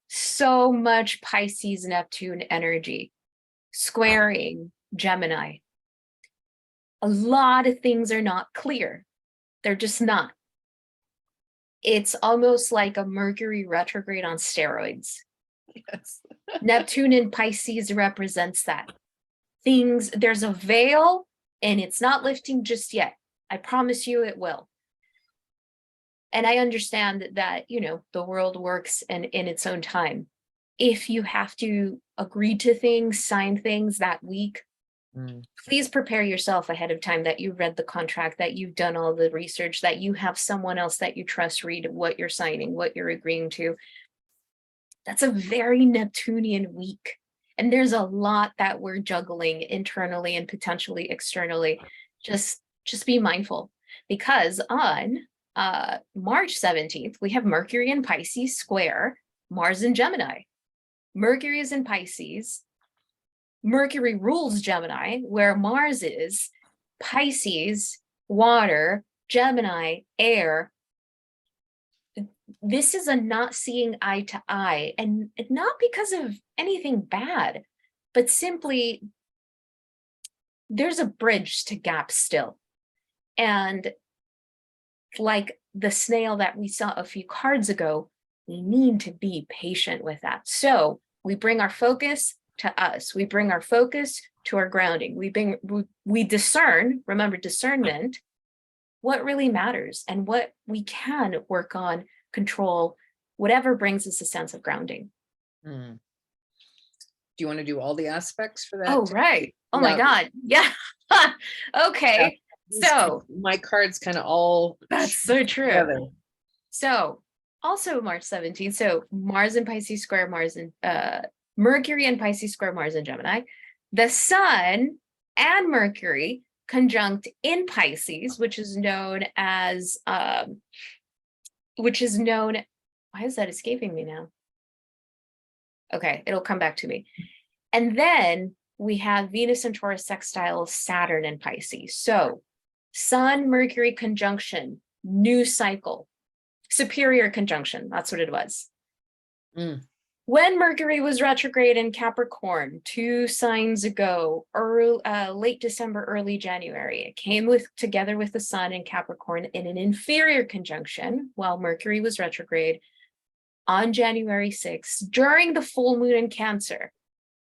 so much Pisces Neptune energy squaring Gemini. A lot of things are not clear. They're just not. It's almost like a Mercury retrograde on steroids. Yes. Neptune in Pisces represents that. Things, there's a veil and it's not lifting just yet. I promise you it will. And I understand that, you know, the world works in its own time. If you have to agree to things, sign things that week, please prepare yourself ahead of time, that you read the contract, that you've done all the research, that you have someone else that you trust read what you're signing, what you're agreeing to. That's a very Neptunian week. And there's a lot that we're juggling internally and potentially externally. Just be mindful, because on March 17th, we have Mercury in Pisces square Mars in Gemini. Mercury is in Pisces. Mercury rules Gemini, where Mars is Pisces, water, Gemini, air. This is a not seeing eye to eye, and not because of anything bad, but simply there's a bridge to gap still. And like the snail that we saw a few cards ago, we need to be patient with that. So we bring our focus to us. We bring our focus to our grounding. We discern, remember discernment, what really matters and what we can work on, control, whatever brings us a sense of grounding. Do you want to do all the aspects for that? Oh, right. Oh Yeah. my God. Yeah. Okay. So my cards kind of all that's so true. together. So also March 17th. So Mars in Pisces square Mars in Mercury in Pisces square Mars in Gemini. The Sun and Mercury conjunct in Pisces, which is known as why is that escaping me now? Okay, it'll come back to me. And then we have Venus and Taurus sextile Saturn in Pisces. So Sun, Mercury conjunction, new cycle, superior conjunction. That's what it was. Mm. When Mercury was retrograde in Capricorn 2 signs ago, late December, early January, it came together with the Sun in Capricorn in an inferior conjunction while Mercury was retrograde on January 6th during the full moon in Cancer.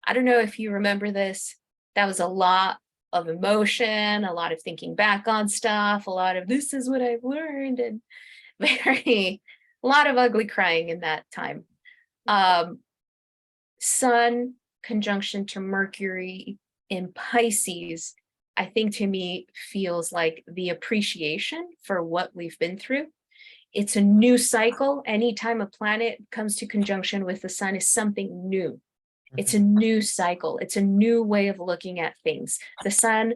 I don't know if you remember this. That was a lot of emotion, a lot of thinking back on stuff, a lot of this is what I've learned, and a lot of ugly crying in that time. Sun conjunction to Mercury in Pisces, I think to me feels like the appreciation for what we've been through. It's a new cycle. Anytime a planet comes to conjunction with the Sun is something new. It's a new cycle. It's a new way of looking at things. The Sun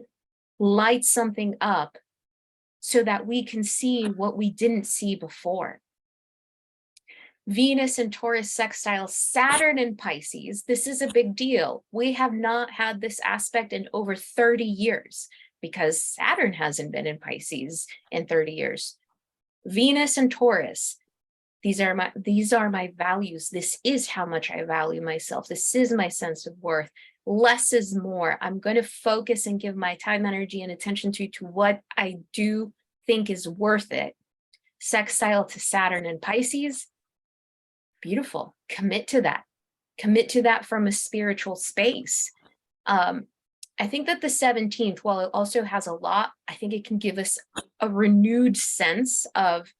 lights something up so that we can see what we didn't see before. Venus and Taurus sextile Saturn in Pisces. This is a big deal. We have not had this aspect in over 30 years because Saturn hasn't been in Pisces in 30 years. Venus and Taurus. These are my values. This is how much I value myself. This is my sense of worth. Less is more. I'm going to focus and give my time, energy, and attention to what I do think is worth it. Sextile to Saturn and Pisces. Beautiful. Commit to that. Commit to that from a spiritual space. I think that the 17th, while it also has a lot, I think it can give us a renewed sense of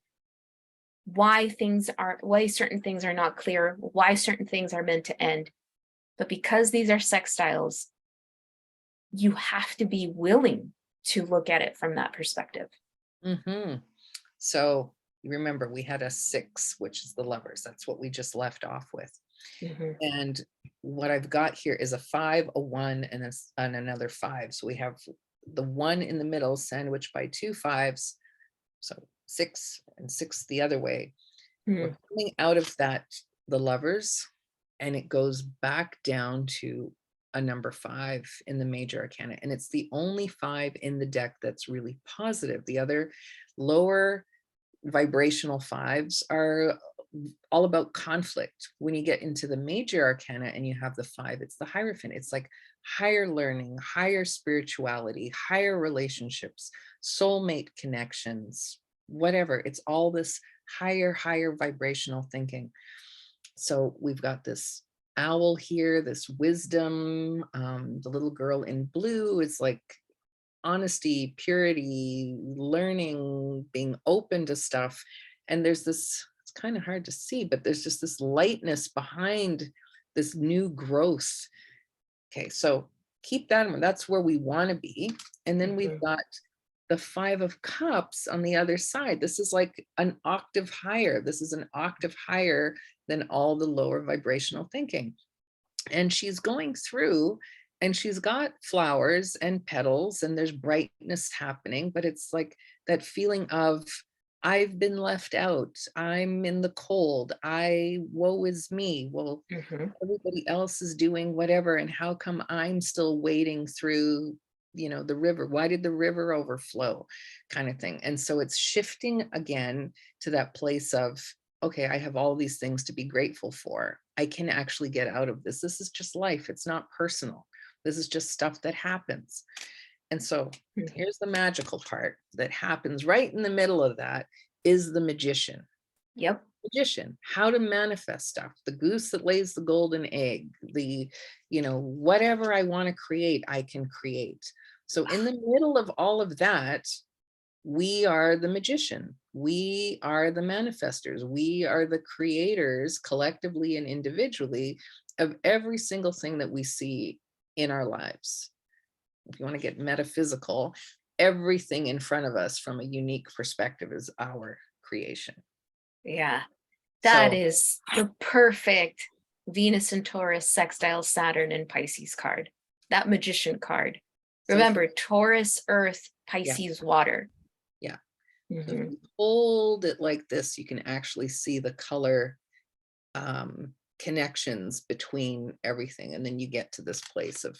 why certain things are not clear, why certain things are meant to end. But because these are sextiles, you have to be willing to look at it from that perspective. Mm-hmm. So you remember we had a 6, which is the Lovers. That's what we just left off with. Mm-hmm. And what I've got here is a 5, a 1, and another 5. So we have the 1 in the middle sandwiched by 2 5s. So 6 and 6 the other way. We're coming out of that, the Lovers, and it goes back down to a number 5 in the major arcana. And it's the only 5 in the deck that's really positive. The other lower vibrational 5s are all about conflict. When you get into the major arcana and you have the 5, it's the Hierophant. It's like higher learning, higher spirituality, higher relationships, soulmate connections, whatever. It's all this higher vibrational thinking. So we've got this owl here, this wisdom. The little girl in blue is like honesty, purity, learning, being open to stuff. And there's this, it's kind of hard to see, but there's just this lightness behind this new growth. Okay, so keep that in mind. That's where we want to be. And then we've got the 5 of Cups on the other side. This is like an octave higher. This is an octave higher than all the lower vibrational thinking. And she's going through and she's got flowers and petals and there's brightness happening, but it's like that feeling of, I've been left out. I'm in the cold. Woe is me. Well, everybody else is doing whatever. And how come I'm still wading through, the river? Why did the river overflow, kind of thing? And so it's shifting again to that place of, okay, I have all these things to be grateful for. I can actually get out of this. This is just life. It's not personal. This is just stuff that happens. And so here's the magical part that happens right in the middle of that is the Magician. Yep. Magician, how to manifest stuff, the goose that lays the golden egg, the, whatever I want to create, I can create. So in the middle of all of that, we are the magician. We are the manifestors. We are the creators collectively and individually of every single thing that we see in our lives. If you want to get metaphysical, everything in front of us from a unique perspective is our creation. Yeah, that So is the perfect Venus and Taurus sextile Saturn and Pisces card. That magician card. so if, Remember, Taurus, Earth, yeah, Pisces, water. yeah. So if Mhm. you hold it like this, you can actually see the color connections between everything. And then you get to this place of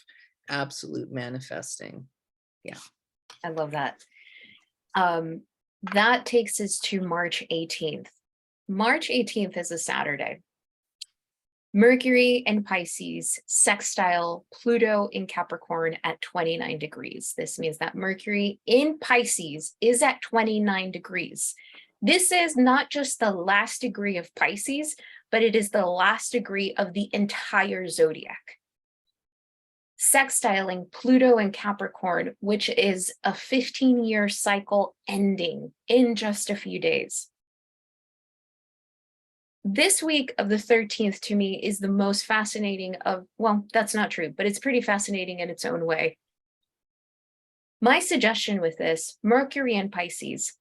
absolute manifesting. Yeah. I love that. That takes us to March 18th. March 18th is a Saturday. Mercury in Pisces, sextile Pluto in Capricorn at 29 degrees. This means that Mercury in Pisces is at 29 degrees. This is not just the last degree of Pisces, but it is the last degree of the entire zodiac. Sextiling Pluto and Capricorn, which is a 15-year cycle ending in just a few days. This week of the 13th to me is the most fascinating of, well, that's not true, but it's pretty fascinating in its own way. My suggestion with this, Mercury and Pisces,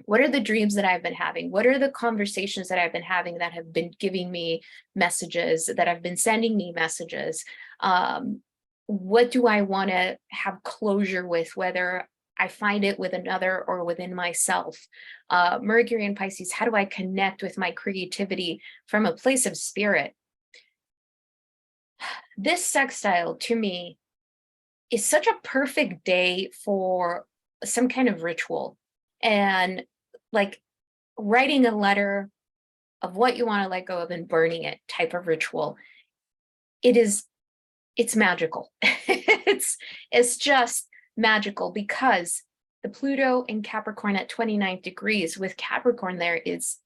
what are the dreams that I've been having? What are the conversations that I've been having that have been giving me messages, that have been sending me messages? What do I want to have closure with, whether I find it with another or within myself? Mercury and Pisces, how do I connect with my creativity from a place of spirit? This sextile to me is such a perfect day for some kind of ritual, and like writing a letter of what you want to let go of and burning it type of ritual. It's magical. it's just magical, because the Pluto in Capricorn at 29 degrees, with Capricorn there is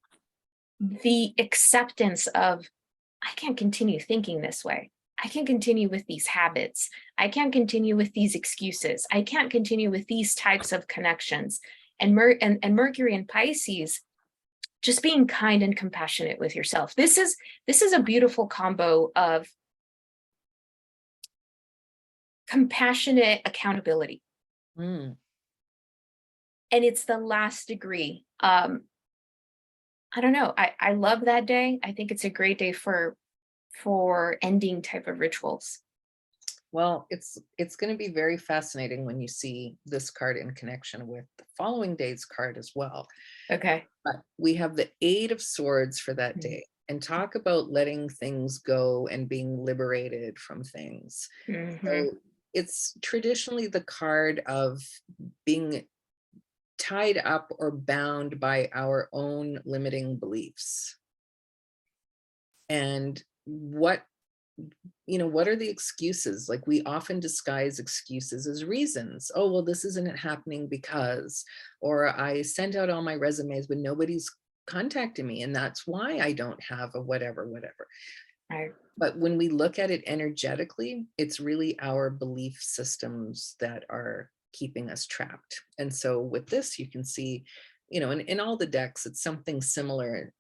the acceptance of, I can't continue thinking this way. I can't continue with these habits. I can't continue with these excuses. I can't continue with these types of connections. And Mercury in Pisces, just being kind and compassionate with yourself. This is a beautiful combo of compassionate accountability. Mm. And it's the last degree. I don't know. I love that day. I think it's a great day for ending type of rituals. Well, it's going to be very fascinating when you see this card in connection with the following day's card as well. Okay. But we have the Eight of Swords for that day, and talk about letting things go and being liberated from things. Mm-hmm. So it's traditionally the card of being tied up or bound by our own limiting beliefs. And what are the excuses? Like, we often disguise excuses as reasons. Oh, well, this isn't happening because, or I sent out all my resumes, but nobody's contacted me, and that's why I don't have a whatever. Right. But when we look at it energetically, it's really our belief systems that are keeping us trapped. And so with this, you can see, in all the decks, it's something similar,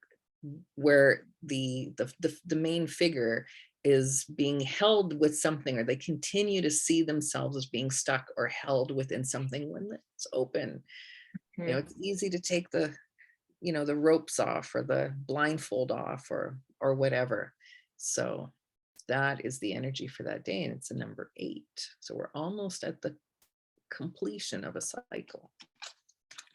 where the main figure is being held with something, or they continue to see themselves as being stuck or held within something when it's open. Mm-hmm. It's easy to take the ropes off, or the blindfold off, or whatever. So that is the energy for that day, and it's a number 8. So we're almost at the completion of a cycle.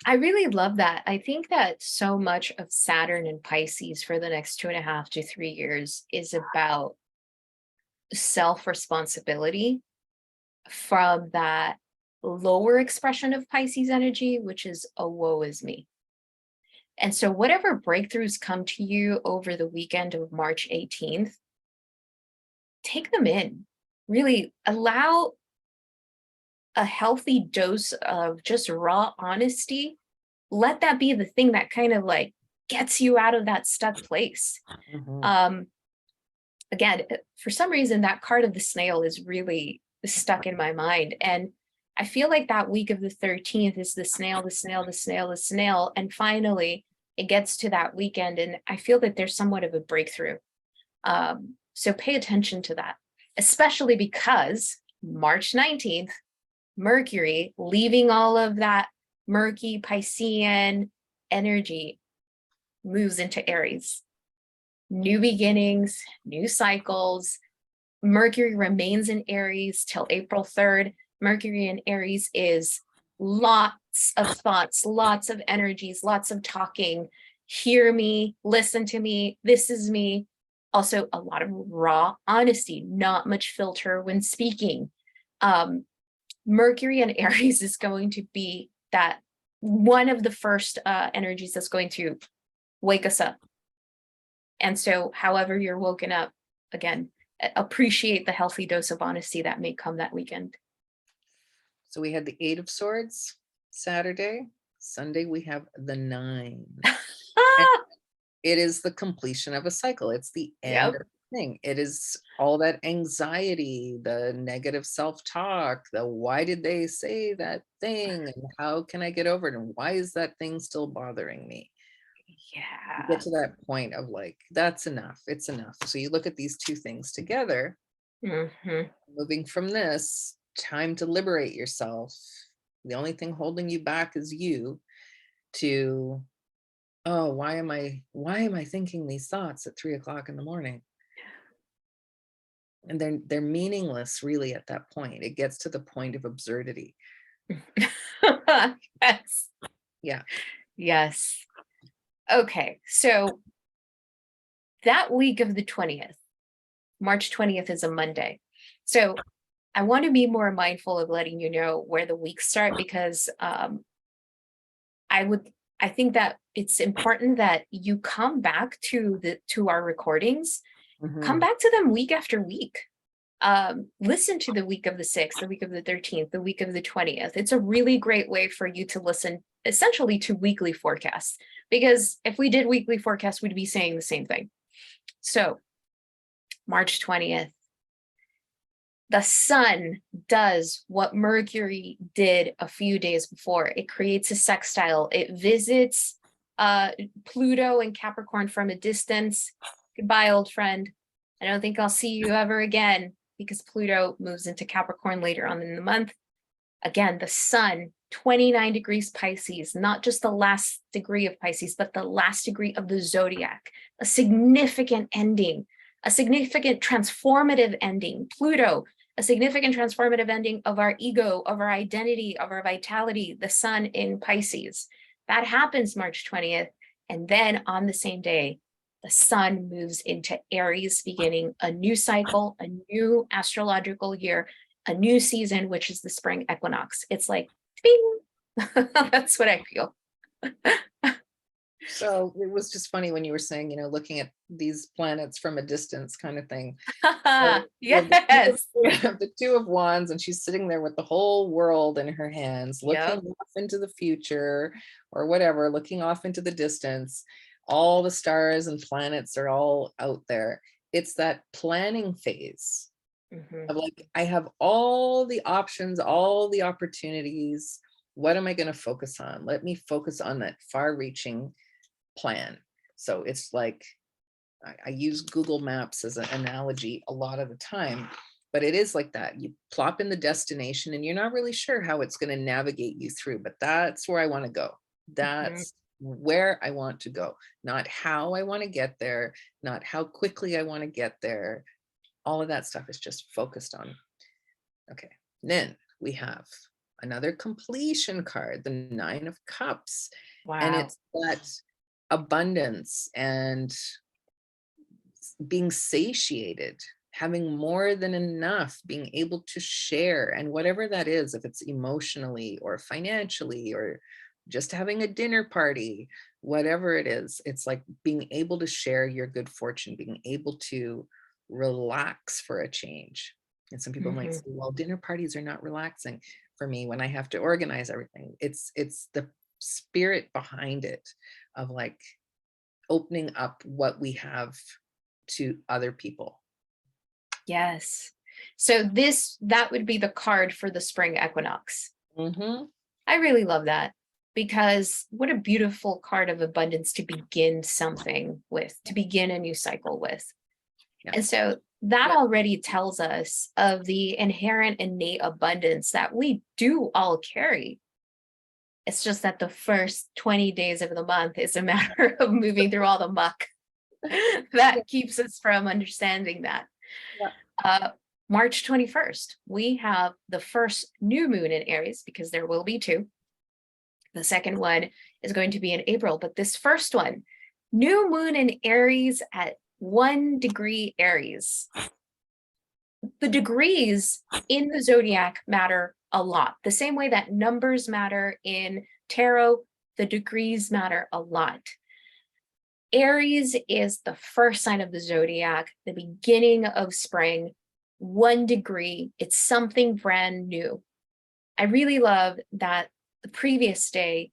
I really love that. I think that so much of Saturn and Pisces for the next 2.5 to 3 years is about self-responsibility from that lower expression of Pisces energy, which is a woe is me. And so whatever breakthroughs come to you over the weekend of March 18th, take them in. Really allow a healthy dose of just raw honesty. Let that be the thing that kind of like gets you out of that stuck place. Mhm. Again, for some reason, that card of the snail is really stuck in my mind. And I feel like that week of the 13th is the snail, the snail, the snail, the snail. And finally, it gets to that weekend. And I feel that there's somewhat of a breakthrough. So pay attention to that, especially because March 19th Mercury, leaving all of that murky Piscean energy, moves into Aries. New beginnings, new cycles. Mercury remains in Aries till April 3rd. Mercury in Aries is lots of thoughts, lots of energies, lots of talking. Hear me, listen to me, this is me. Also, a lot of raw honesty, not much filter when speaking. Mercury in Aries is going to be that one of the first energies that's going to wake us up. And so, however you're woken up, again, appreciate the healthy dose of honesty that may come that weekend. So we had the 8 of Swords Saturday. Sunday, we have the 9. It is the completion of a cycle. It's the end of the thing. It is all that anxiety, the negative self-talk, the why did they say that thing? And how can I get over it? And why is that thing still bothering me? You get to that point of like, that's enough. It's enough. So you look at these two things together, moving from this, time to liberate yourself. The only thing holding you back is you, to, oh, why am I thinking these thoughts at 3 o'clock in the morning? And they're meaningless really at that point. It gets to the point of absurdity. Yes. Yeah. Yes. Okay. So that week of the 20th, March 20th is a Monday. So I want to be more mindful of letting you know where the weeks start, because I think that it's important that you come back to our recordings, come back to them week after week. Listen to the week of the 6th, the week of the 13th, the week of the 20th. It's a really great way for you to listen essentially to weekly forecasts, because if we did weekly forecasts, we'd be saying the same thing. So March 20th, the sun does what Mercury did a few days before. It creates a sextile. It visits Pluto and Capricorn from a distance. Goodbye, old friend. I don't think I'll see you ever again, because Pluto moves into Capricorn later on in the month. Again, the sun, 29 degrees Pisces, not just the last degree of Pisces, but the last degree of the zodiac. A significant ending, a significant transformative ending. Pluto, a significant transformative ending of our ego, of our identity, of our vitality, the sun in Pisces. That happens March 20th. And then on the same day, the sun moves into Aries, beginning a new cycle, a new astrological year, a new season, which is the spring equinox. It's like, bing. That's what I feel. So it was just funny when you were saying, looking at these planets from a distance kind of thing. Yes. The Two of Wands, and she's sitting there with the whole world in her hands, looking off into the future or whatever, looking off into the distance. All the stars and planets are all out there. It's that planning phase of like, I have all the options, all the opportunities. What am I going to focus on? Let me focus on that far-reaching plan. So it's like, I use Google Maps as an analogy a lot of the time, but it is like that. You plop in the destination and you're not really sure how it's going to navigate you through, but that's where I want to go. That's where I want to go, not how I want to get there, not how quickly I want to get there. All of that stuff is just focused on. Okay. Then we have another completion card, the 9 of Cups. Wow. And it's that abundance and being satiated, having more than enough, being able to share, and whatever that is, if it's emotionally or financially or just having a dinner party, whatever it is, it's like being able to share your good fortune, being able to relax for a change. And some people might say, well, dinner parties are not relaxing. For me, when I have to organize everything, it's the spirit behind it of like opening up what we have to other people. Yes. So that would be the card for the spring equinox. I really love that, because what a beautiful card of abundance to begin something with, to begin a new cycle with. And so that Yeah. already tells us of the inherent innate abundance that we do all carry. It's just that the first 20 days of the month is a matter of moving through all the muck that keeps us from understanding that. Yeah. March 21st, we have the first new moon in Aries, because there will be two. The second one is going to be in April, but this first one, new moon in Aries at 1 degree Aries. The degrees in the zodiac matter a lot. The same way that numbers matter in tarot, the degrees matter a lot. Aries is the first sign of the zodiac, the beginning of spring, 1 degree. It's something brand new. I really love that the previous day,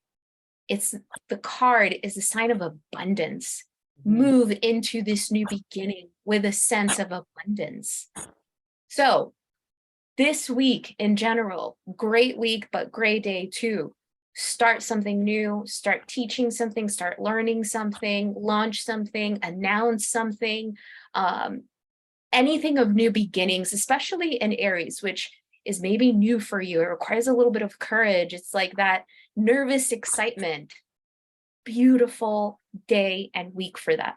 it's the card is a sign of abundance. Move into this new beginning with a sense of abundance. So this week in general, great week, but great day too. Start something new, start teaching something, start learning something, launch something, announce something, anything of new beginnings, especially in Aries, which is maybe new for you. It requires a little bit of courage. It's like that nervous excitement. Beautiful day and week for that.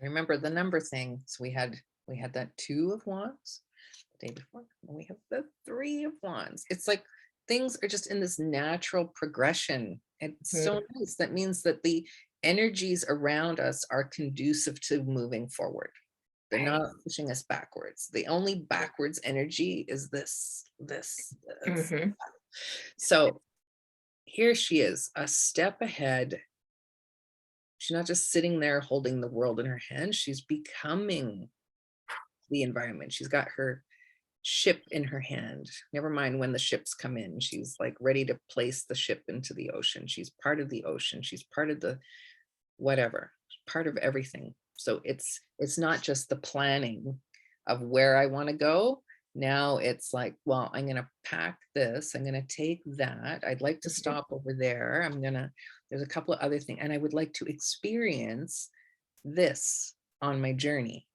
Remember the number thing. So we had that 2 of Wands the day before, and we have the 3 of Wands. It's like things are just in this natural progression. It's so nice. That means that the energies around us are conducive to moving forward. They're Right. not pushing us backwards. The only backwards energy is this. So here she is, a step ahead. She's not just sitting there holding the world in her hand. She's becoming the environment. She's got her ship in her hand. Never mind when the ships come in. She's like ready to place the ship into the ocean. She's part of the ocean. She's part of the whatever, part of everything. So it's not just the planning of where I want to go. Now it's like, well, I'm going to pack this. I'm going to take that. I'd like to stop over there. There's a couple of other things. And I would like to experience this on my journey.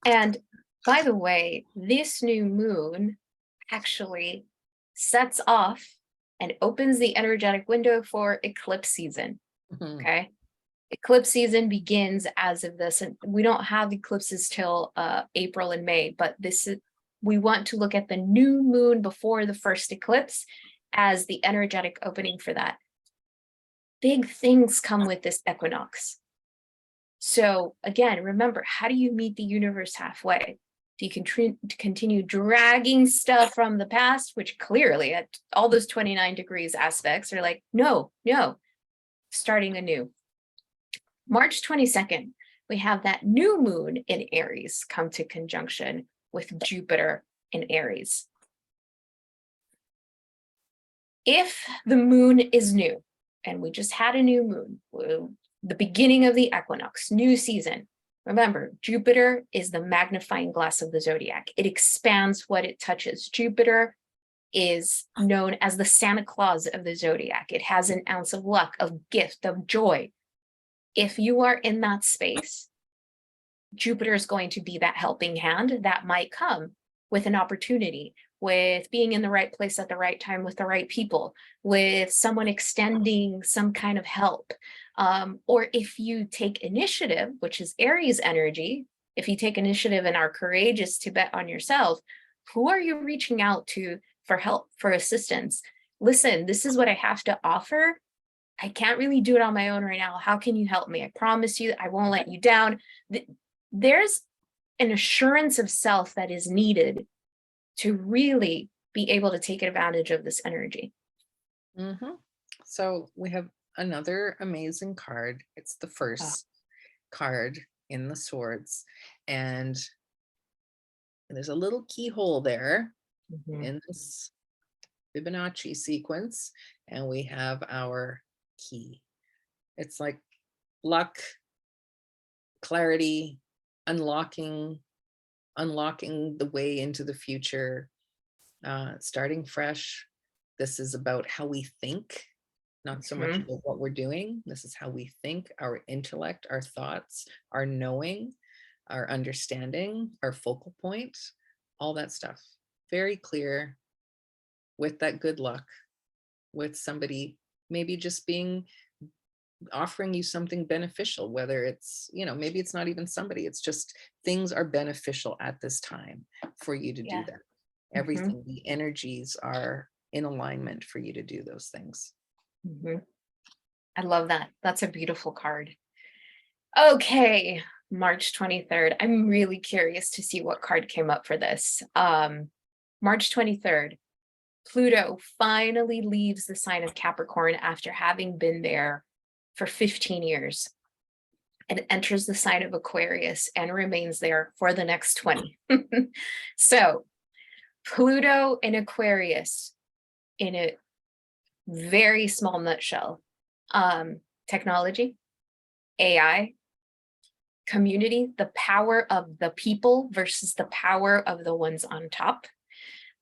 And by the way, this new moon actually sets off and opens the energetic window for eclipse season. Okay. Eclipse season begins as of this, and we don't have eclipses till April and May, but we want to look at the new moon before the first eclipse as the energetic opening for that. Big things come with this equinox. So again, remember, how do you meet the universe halfway? Do you continue dragging stuff from the past, which clearly at all those 29 degrees aspects are like, no, starting anew. March 22nd, we have that new moon in Aries come to conjunction with Jupiter in Aries. If the moon is new, and we just had a new moon, the beginning of the equinox, new season, remember, Jupiter is the magnifying glass of the zodiac. It expands what it touches. Jupiter is known as the Santa Claus of the zodiac. It has an ounce of luck, of gift, of joy. If you are in that space, Jupiter is going to be that helping hand that might come with an opportunity, with being in the right place at the right time with the right people, with someone extending some kind of help. Or if you take initiative, which is Aries energy, if you take initiative and are courageous to bet on yourself, who are you reaching out to for help, for assistance? Listen, this is what I have to offer. I can't really do it on my own right now. How can you help me? I promise you, I won't let you down. There's an assurance of self that is needed to really be able to take advantage of this energy. So we have another amazing card. It's the first card in the swords, and there's a little keyhole there in this Fibonacci sequence, and we have our key. It's like luck, clarity, unlocking the way into the future, starting fresh. This is about how we think. not so much Mhm. about what we're doing. This is how we think, our intellect, our thoughts, our knowing, our understanding, our focal point, all that stuff. Very clear with that good luck, with somebody maybe just being offering you something beneficial, whether it's, maybe it's not even somebody, it's just things are beneficial at this time for you to do Yeah. that. Mhm. Everything, the energies are in alignment for you to do those things. Mhm. I love that. That's a beautiful card. Okay, March 23rd. I'm really curious to see what card came up for this. March 23rd, Pluto finally leaves the sign of Capricorn after having been there for 15 years and enters the sign of Aquarius and remains there for the next 20. So, Pluto in Aquarius, in a very small nutshell, technology, AI, community, the power of the people versus the power of the ones on top,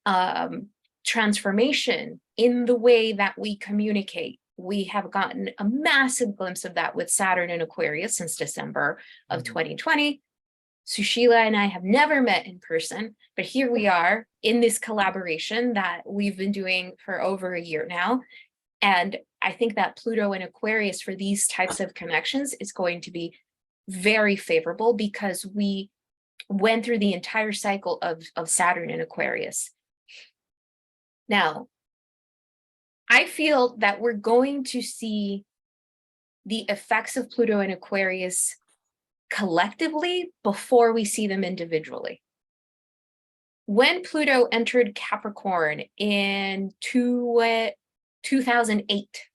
um, transformation in the way that we communicate. We have gotten a massive glimpse of that with Saturn in Aquarius since December of Mhm. 2020. Susheela and I have never met in person, but here we are in this collaboration that we've been doing for over a year now. And I think that Pluto in Aquarius for these types of connections is going to be very favorable because we went through the entire cycle of Saturn in Aquarius. Now, I feel that we're going to see the effects of Pluto in Aquarius collectively before we see them individually. When Pluto entered Capricorn in 2008,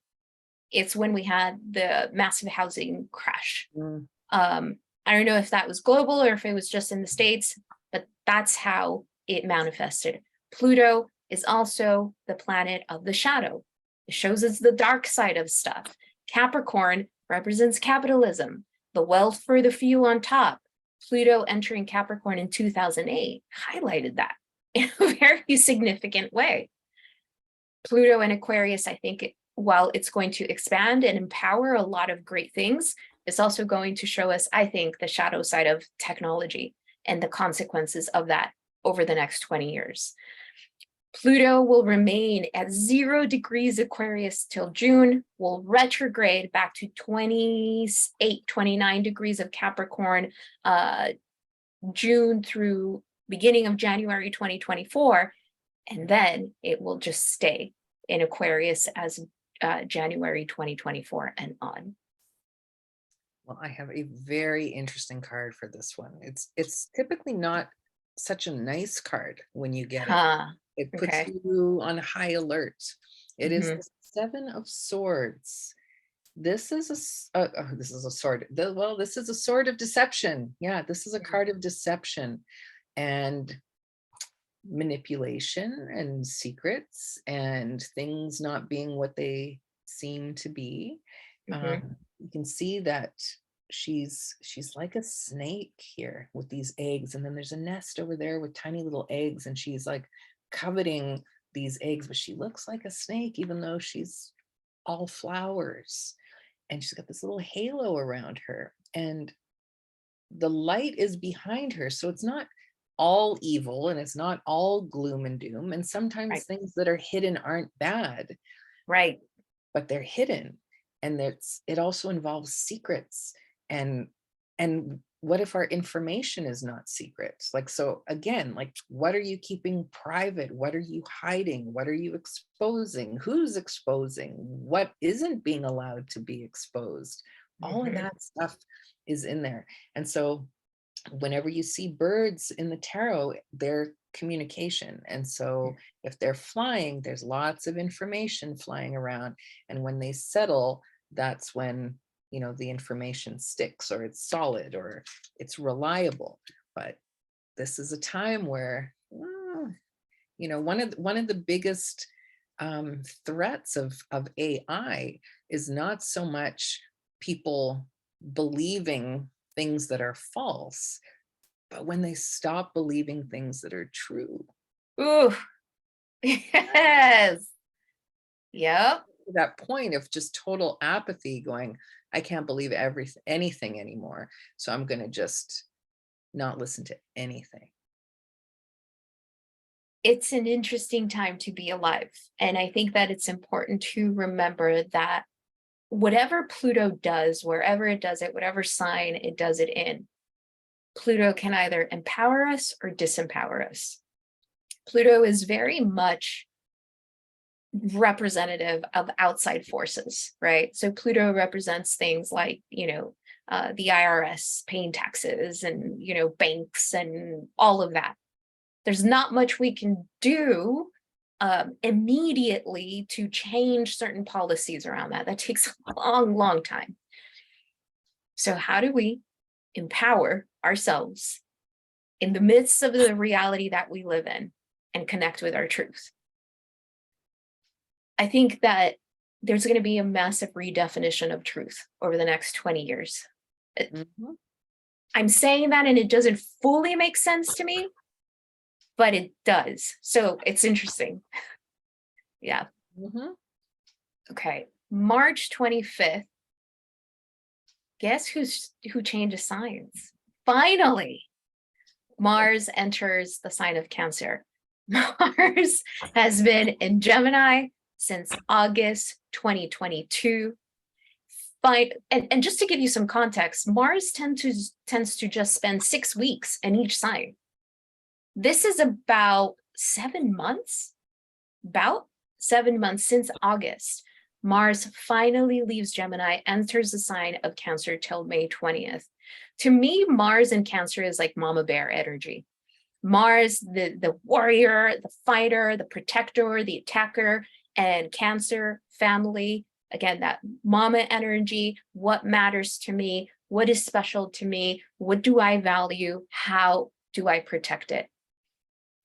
it's when we had the massive housing crash. Mm. I don't know if that was global or if it was just in the States, but that's how it manifested. Pluto is also the planet of the shadow. It shows us the dark side of stuff. Capricorn represents capitalism, the wealth for the few on top. Pluto entering Capricorn in 2008 highlighted that in a very significant way. Pluto and Aquarius, I think, while it's going to expand and empower a lot of great things, it's also going to show us, I think, the shadow side of technology and the consequences of that over the next 20 years. Pluto will remain at 0 degrees Aquarius till June, will retrograde back to 28, 29 degrees of Capricorn, June through beginning of January 2024, and then it will just stay in Aquarius as January 2024 and on. Well, I have a very interesting card for this one. It's typically not such a nice card when you get it. Huh. It puts Okay. you on high alert. It is Mm-hmm. the Seven of Swords. This is this is a sword. Well, this is a sword of deception. Yeah, this is a card of deception and manipulation and secrets and things not being what they seem to be. Mm-hmm. You can see that she's like a snake here with these eggs, and then there's a nest over there with tiny little eggs, and she's like coveting these eggs, but she looks like a snake even though she's all flowers, and she's got this little halo around her, and the light is behind her, so it's not all evil and it's not all gloom and doom, and sometimes Right. things that are hidden aren't bad, Right. but they're hidden, and it also involves secrets, and what if our information is not secret? Like, so again, like, what are you keeping private? What are you hiding? What are you exposing? Who's exposing? What isn't being allowed to be exposed? All of Mm-hmm. that stuff is in there. And so whenever you see birds in the tarot, they're communication. And so if they're flying, there's lots of information flying around. And when they settle, that's when, the information sticks, or it's solid, or it's reliable. But this is a time where, one of the biggest threats of AI is not so much people believing things that are false, but when they stop believing things that are true. Ooh. Yes. Yep. to that point of just total apathy going, I can't believe anything anymore. So I'm going to just not listen to anything. It's an interesting time to be alive. And I think that it's important to remember that whatever Pluto does, wherever it does it, whatever sign it does it in, Pluto can either empower us or disempower us. Pluto is very much representative of outside forces, right? So Pluto represents things like, the IRS paying taxes and, banks and all of that. There's not much we can do immediately to change certain policies around that. That takes a long, long time. So how do we empower ourselves in the midst of the reality that we live in and connect with our truth? I think that there's going to be a massive redefinition of truth over the next 20 years. Mm-hmm. I'm saying that and it doesn't fully make sense to me, but it does. So it's interesting. Yeah. Mm-hmm. Okay. March 25th. Guess who changes signs? Finally, Mars enters the sign of Cancer. Mars has been in Gemini since August 2022. And just to give you some context, Mars tends to just spend 6 weeks in each sign. This is about 7 months, since August. Mars finally leaves Gemini, enters the sign of Cancer till May 20th. To me, Mars in Cancer is like mama bear energy. Mars, the warrior, the fighter, the protector, the attacker, and Cancer, family. Again, that mama energy, what matters to me, what is special to me, what do I value, how do I protect it?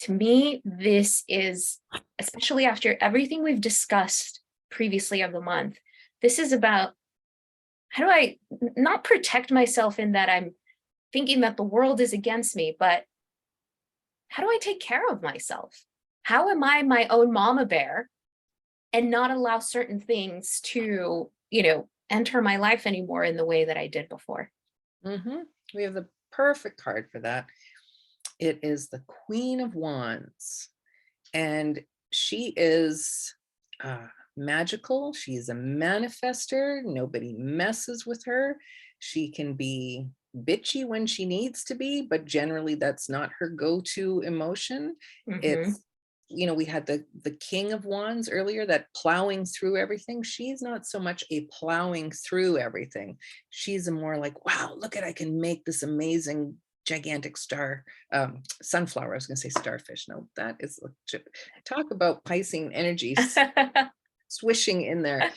To me, this is, especially after everything we've discussed previously of the month, this is about how do I not protect myself in that I'm thinking that the world is against me, but how do I take care of myself? How am I my own mama bear and not allow certain things to, enter my life anymore in the way that I did before? Mm-hmm. We have the perfect card for that. It is the Queen of Wands, and she is magical. She's a manifester. Nobody messes with her. She can be bitchy when she needs to be, but generally that's not her go-to emotion. It's, we had the King of Wands earlier, that plowing through everything. She's not so much a plowing through everything. She's a more like, wow, look at, I can make this amazing gigantic sunflower. I was going to say starfish. No, that is, talk about Pisces energy swishing in there.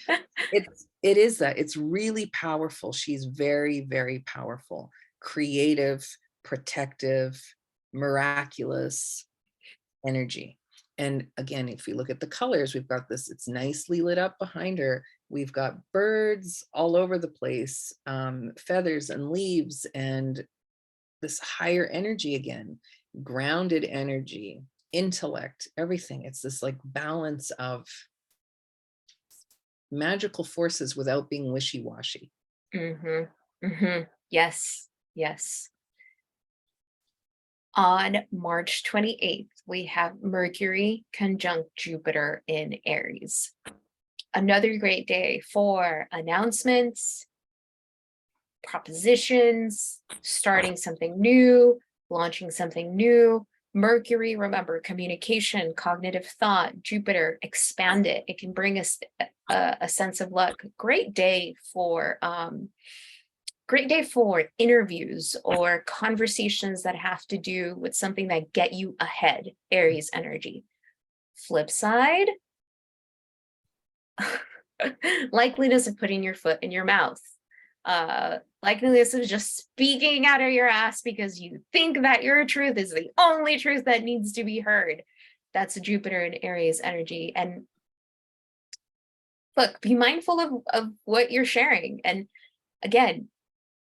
It is that. It's really powerful. She's very, very powerful, creative, protective, miraculous energy. And again, if you look at the colors, we've got this, it's nicely lit up behind her. We've got birds all over the place, feathers and leaves, and this higher energy again, grounded energy, intellect, everything. It's this like balance of magical forces without being wishy-washy. Yes, yes. On March 28th, we have Mercury conjunct Jupiter in Aries. Another great day for announcements, propositions, starting something new, launching something new. Mercury, remember, communication, cognitive thought. Jupiter, expand it. It can bring us a sense of luck. Great day for interviews or conversations that have to do with something that get you ahead. Aries energy. Flip side, likeliness of putting your foot in your mouth. Likeliness of just speaking out of your ass because you think that your truth is the only truth that needs to be heard. That's Jupiter and Aries energy. And look, be mindful of what you're sharing. And again,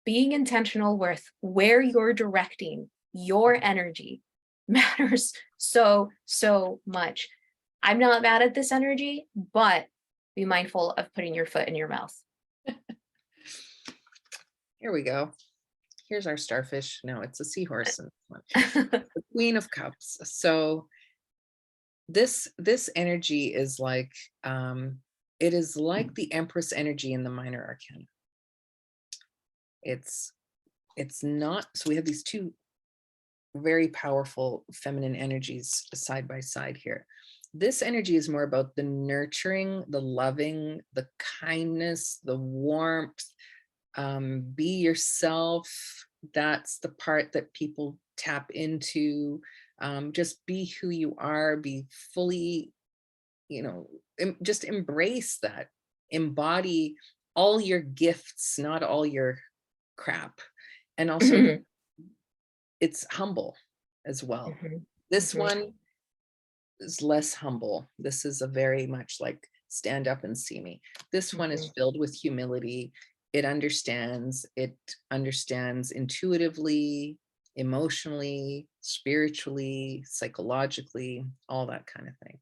being intentional with where you're directing your energy matters so, so much. I'm not mad at this energy, but Be mindful of putting your foot in your mouth. Here we go. Here's our starfish. No, it's a seahorse. In this one. The Queen of Cups. So this energy is like, it is like the Empress energy in the minor arcana. It's not, so we have these two very powerful feminine energies side by side here. This energy is more about the nurturing, the loving, the kindness, the warmth. Be yourself. That's the part that people tap into. Just be who you are, be fully, just embrace that, embody all your gifts, not all your crap. And also it's humble as well. This one is less humble. This is a very much like stand up and see me. This one is filled with humility. It understands intuitively, emotionally, spiritually, psychologically, all that kind of thing.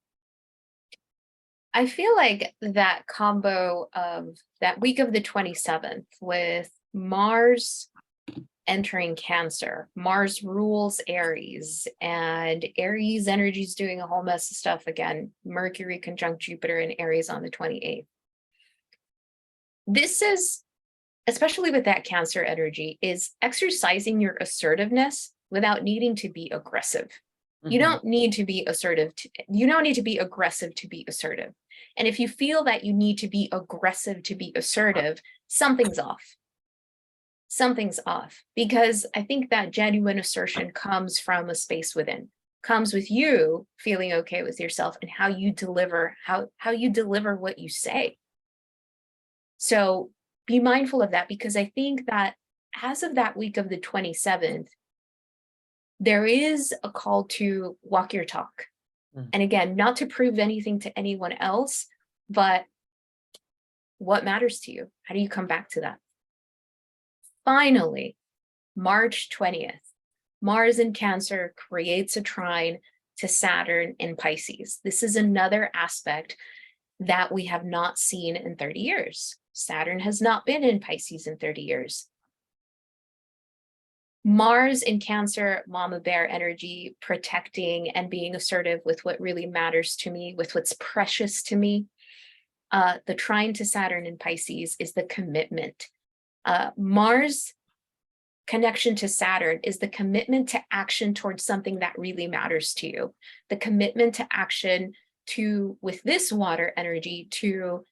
I feel like that combo of that week of the 27th with Mars entering Cancer. Mars rules Aries, and Aries energy is doing a whole mess of stuff again. Mercury conjunct Jupiter in Aries on the 28th. This is, especially with that Cancer energy, is exercising your assertiveness without needing to be aggressive. You don't need to be assertive. You don't need to be aggressive to be assertive. And if you feel that you need to be aggressive to be assertive, something's off. Something's off, because I think that genuine assertion comes from a space within, comes with you feeling okay with yourself and how you deliver, how you deliver what you say. So be mindful of that, because I think that as of that week of the 27th, there is a call to walk your talk. And again, not to prove anything to anyone else, but what matters to you? How do you come back to that? Finally, March 20th, Mars in Cancer creates a trine to Saturn in Pisces. This is another aspect that we have not seen in 30 years. Saturn has not been in Pisces in 30 years. Mars in Cancer, mama bear energy, protecting and being assertive with what really matters to me, with what's precious to me. The trine to Saturn in Pisces is the commitment. Mars connection to Saturn is the commitment to action towards something that really matters to you. The commitment to action to, with this water energy, to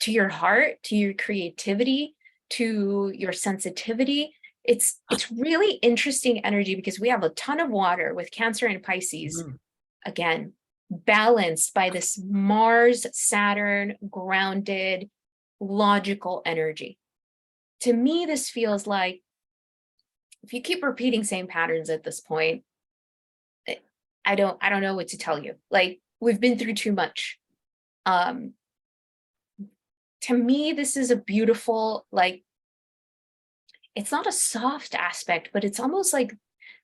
your heart, to your creativity, to your sensitivity. It's really interesting energy, because we have a ton of water with Cancer and Pisces, again, balanced by this Mars, Saturn, grounded, logical energy. To me, this feels like, if you keep repeating same patterns at this point, I don't know what to tell you. Like, we've been through too much. To me, this is a beautiful, like, it's not a soft aspect, but it's almost like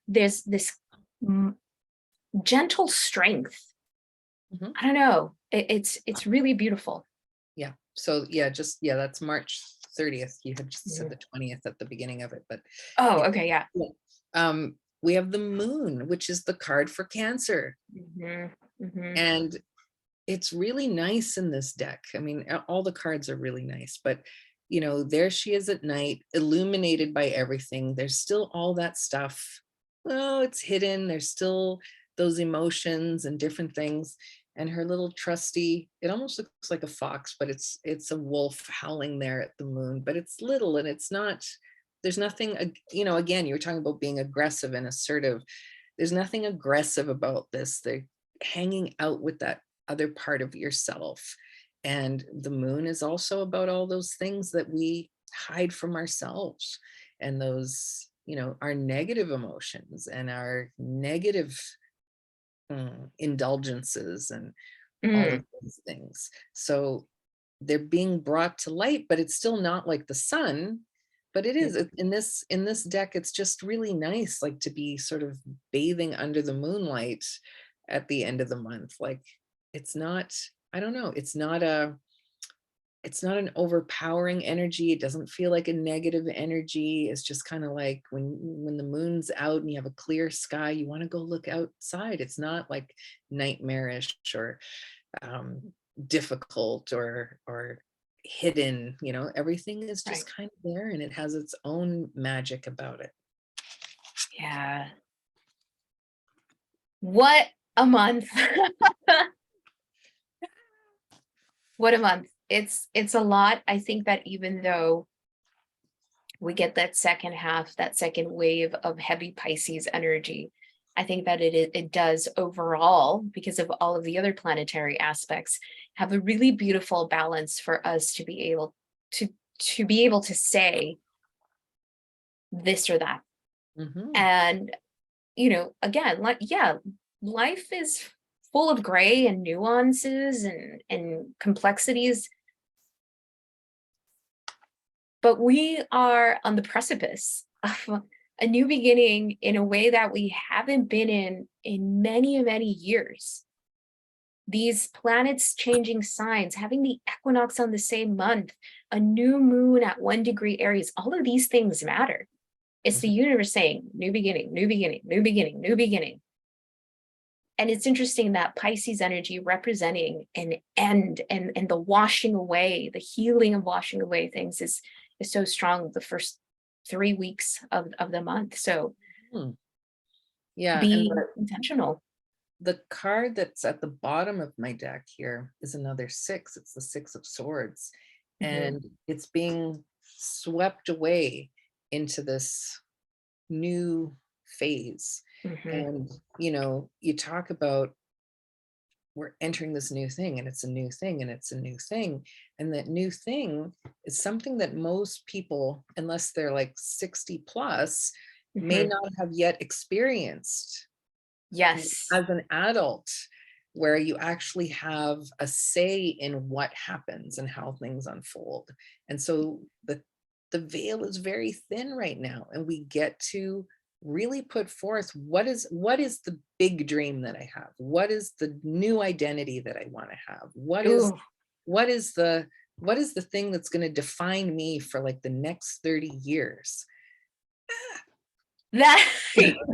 there's this gentle strength. I don't know. It's really beautiful. Yeah. So yeah, that's March 30th. You had just said the 20th at the beginning of it, but okay, yeah. We have the moon, which is the card for Cancer. And it's really nice in this deck. I mean, all the cards are really nice, but there she is at night, illuminated by everything. There's still all that stuff. Well, it's hidden. There's still those emotions and different things. And her little trusty, it almost looks like a fox, but it's a wolf howling there at the moon, but it's little, and it's not, there's nothing, again, you were talking about being aggressive and assertive. There's nothing aggressive about this. They're hanging out with that other part of yourself. And the moon is also about all those things that we hide from ourselves, and those, our negative emotions and our negative indulgences and all of these things. So they're being brought to light, but it's still not like the sun. But it is in this deck. It's just really nice, like, to be sort of bathing under the moonlight at the end of the month. Like, it's not I don't know, it's not an overpowering energy. It doesn't feel like a negative energy. It's just kind of like when the moon's out and you have a clear sky, you want to go look outside. It's not like nightmarish or um, difficult or hidden. You know, everything is Right. just kind of there, and it has its own magic about it. Yeah. What a month. What a month. It's a lot. I think that even though we get that second half, that second wave of heavy Pisces energy, I think that it does overall, because of all of the other planetary aspects, have a really beautiful balance for us to be able to say this or that. Mhm. And again, like, yeah, life is full of gray and nuances and complexities, but we are on the precipice of a new beginning in a way that we haven't been in many, many years. These planets changing signs, having the equinox on the same month, a new moon at 1 degree Aries, all of these things matter. It's the Mhm. universe saying, new beginning, new beginning, new beginning, new beginning. And it's interesting that Pisces energy representing an end and the washing away, the healing of washing away things is so strong the first 3 weeks of the month. So Hmm. Yeah, and be intentional. the card that's at the bottom of my deck here is another six. It's the Six of Swords, Mhm, and it's being swept away into this new phase. mhm. And you talk about we're entering this new thing, and it's a new thing, and it's a new thing, and that new thing is something that most people, unless they're like 60 plus, may Mhm. not have yet experienced Yes. as an adult, where you actually have a say in what happens and how things unfold. And so the veil is very thin right now, and we get to really put forth what is the big dream that I have? What is the new identity that I want to have? Ooh, What is the what is the thing that's going to define me for like the next 30 years? that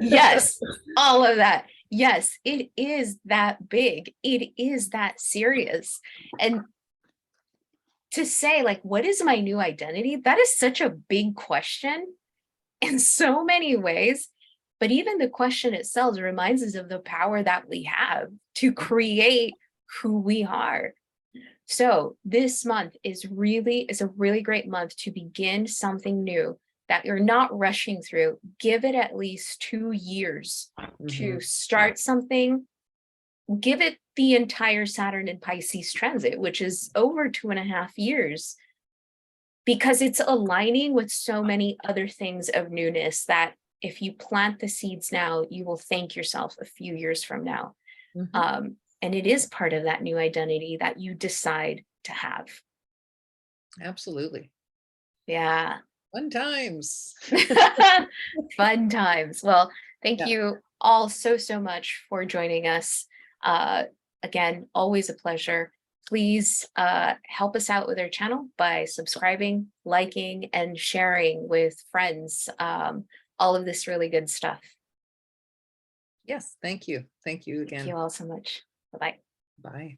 yes, all of that. Yes, it is that big. It is that serious. And to say, like, what is my new identity? That is such a big question in so many ways. But even the question itself reminds us of the power that we have to create who we are. So this month is a really great month to begin something new that you're not rushing through. Give it at least 2 years Mhm. to start something. Give it the entire Saturn and Pisces transit, which is over 2.5 years, because it's aligning with so many other things of newness that if you plant the seeds now, you will thank yourself a few years from now. Mhm. And it is part of that new identity that you decide to have. Absolutely. Yeah. Fun times. Fun times. Well, thank Yeah. you all so much for joining us. Uh, Again, always a pleasure. Please help us out with our channel by subscribing, liking, and sharing with friends all of this really good stuff. Yes. Thank you. Thank you Thank again. you all so much. Bye bye. Bye.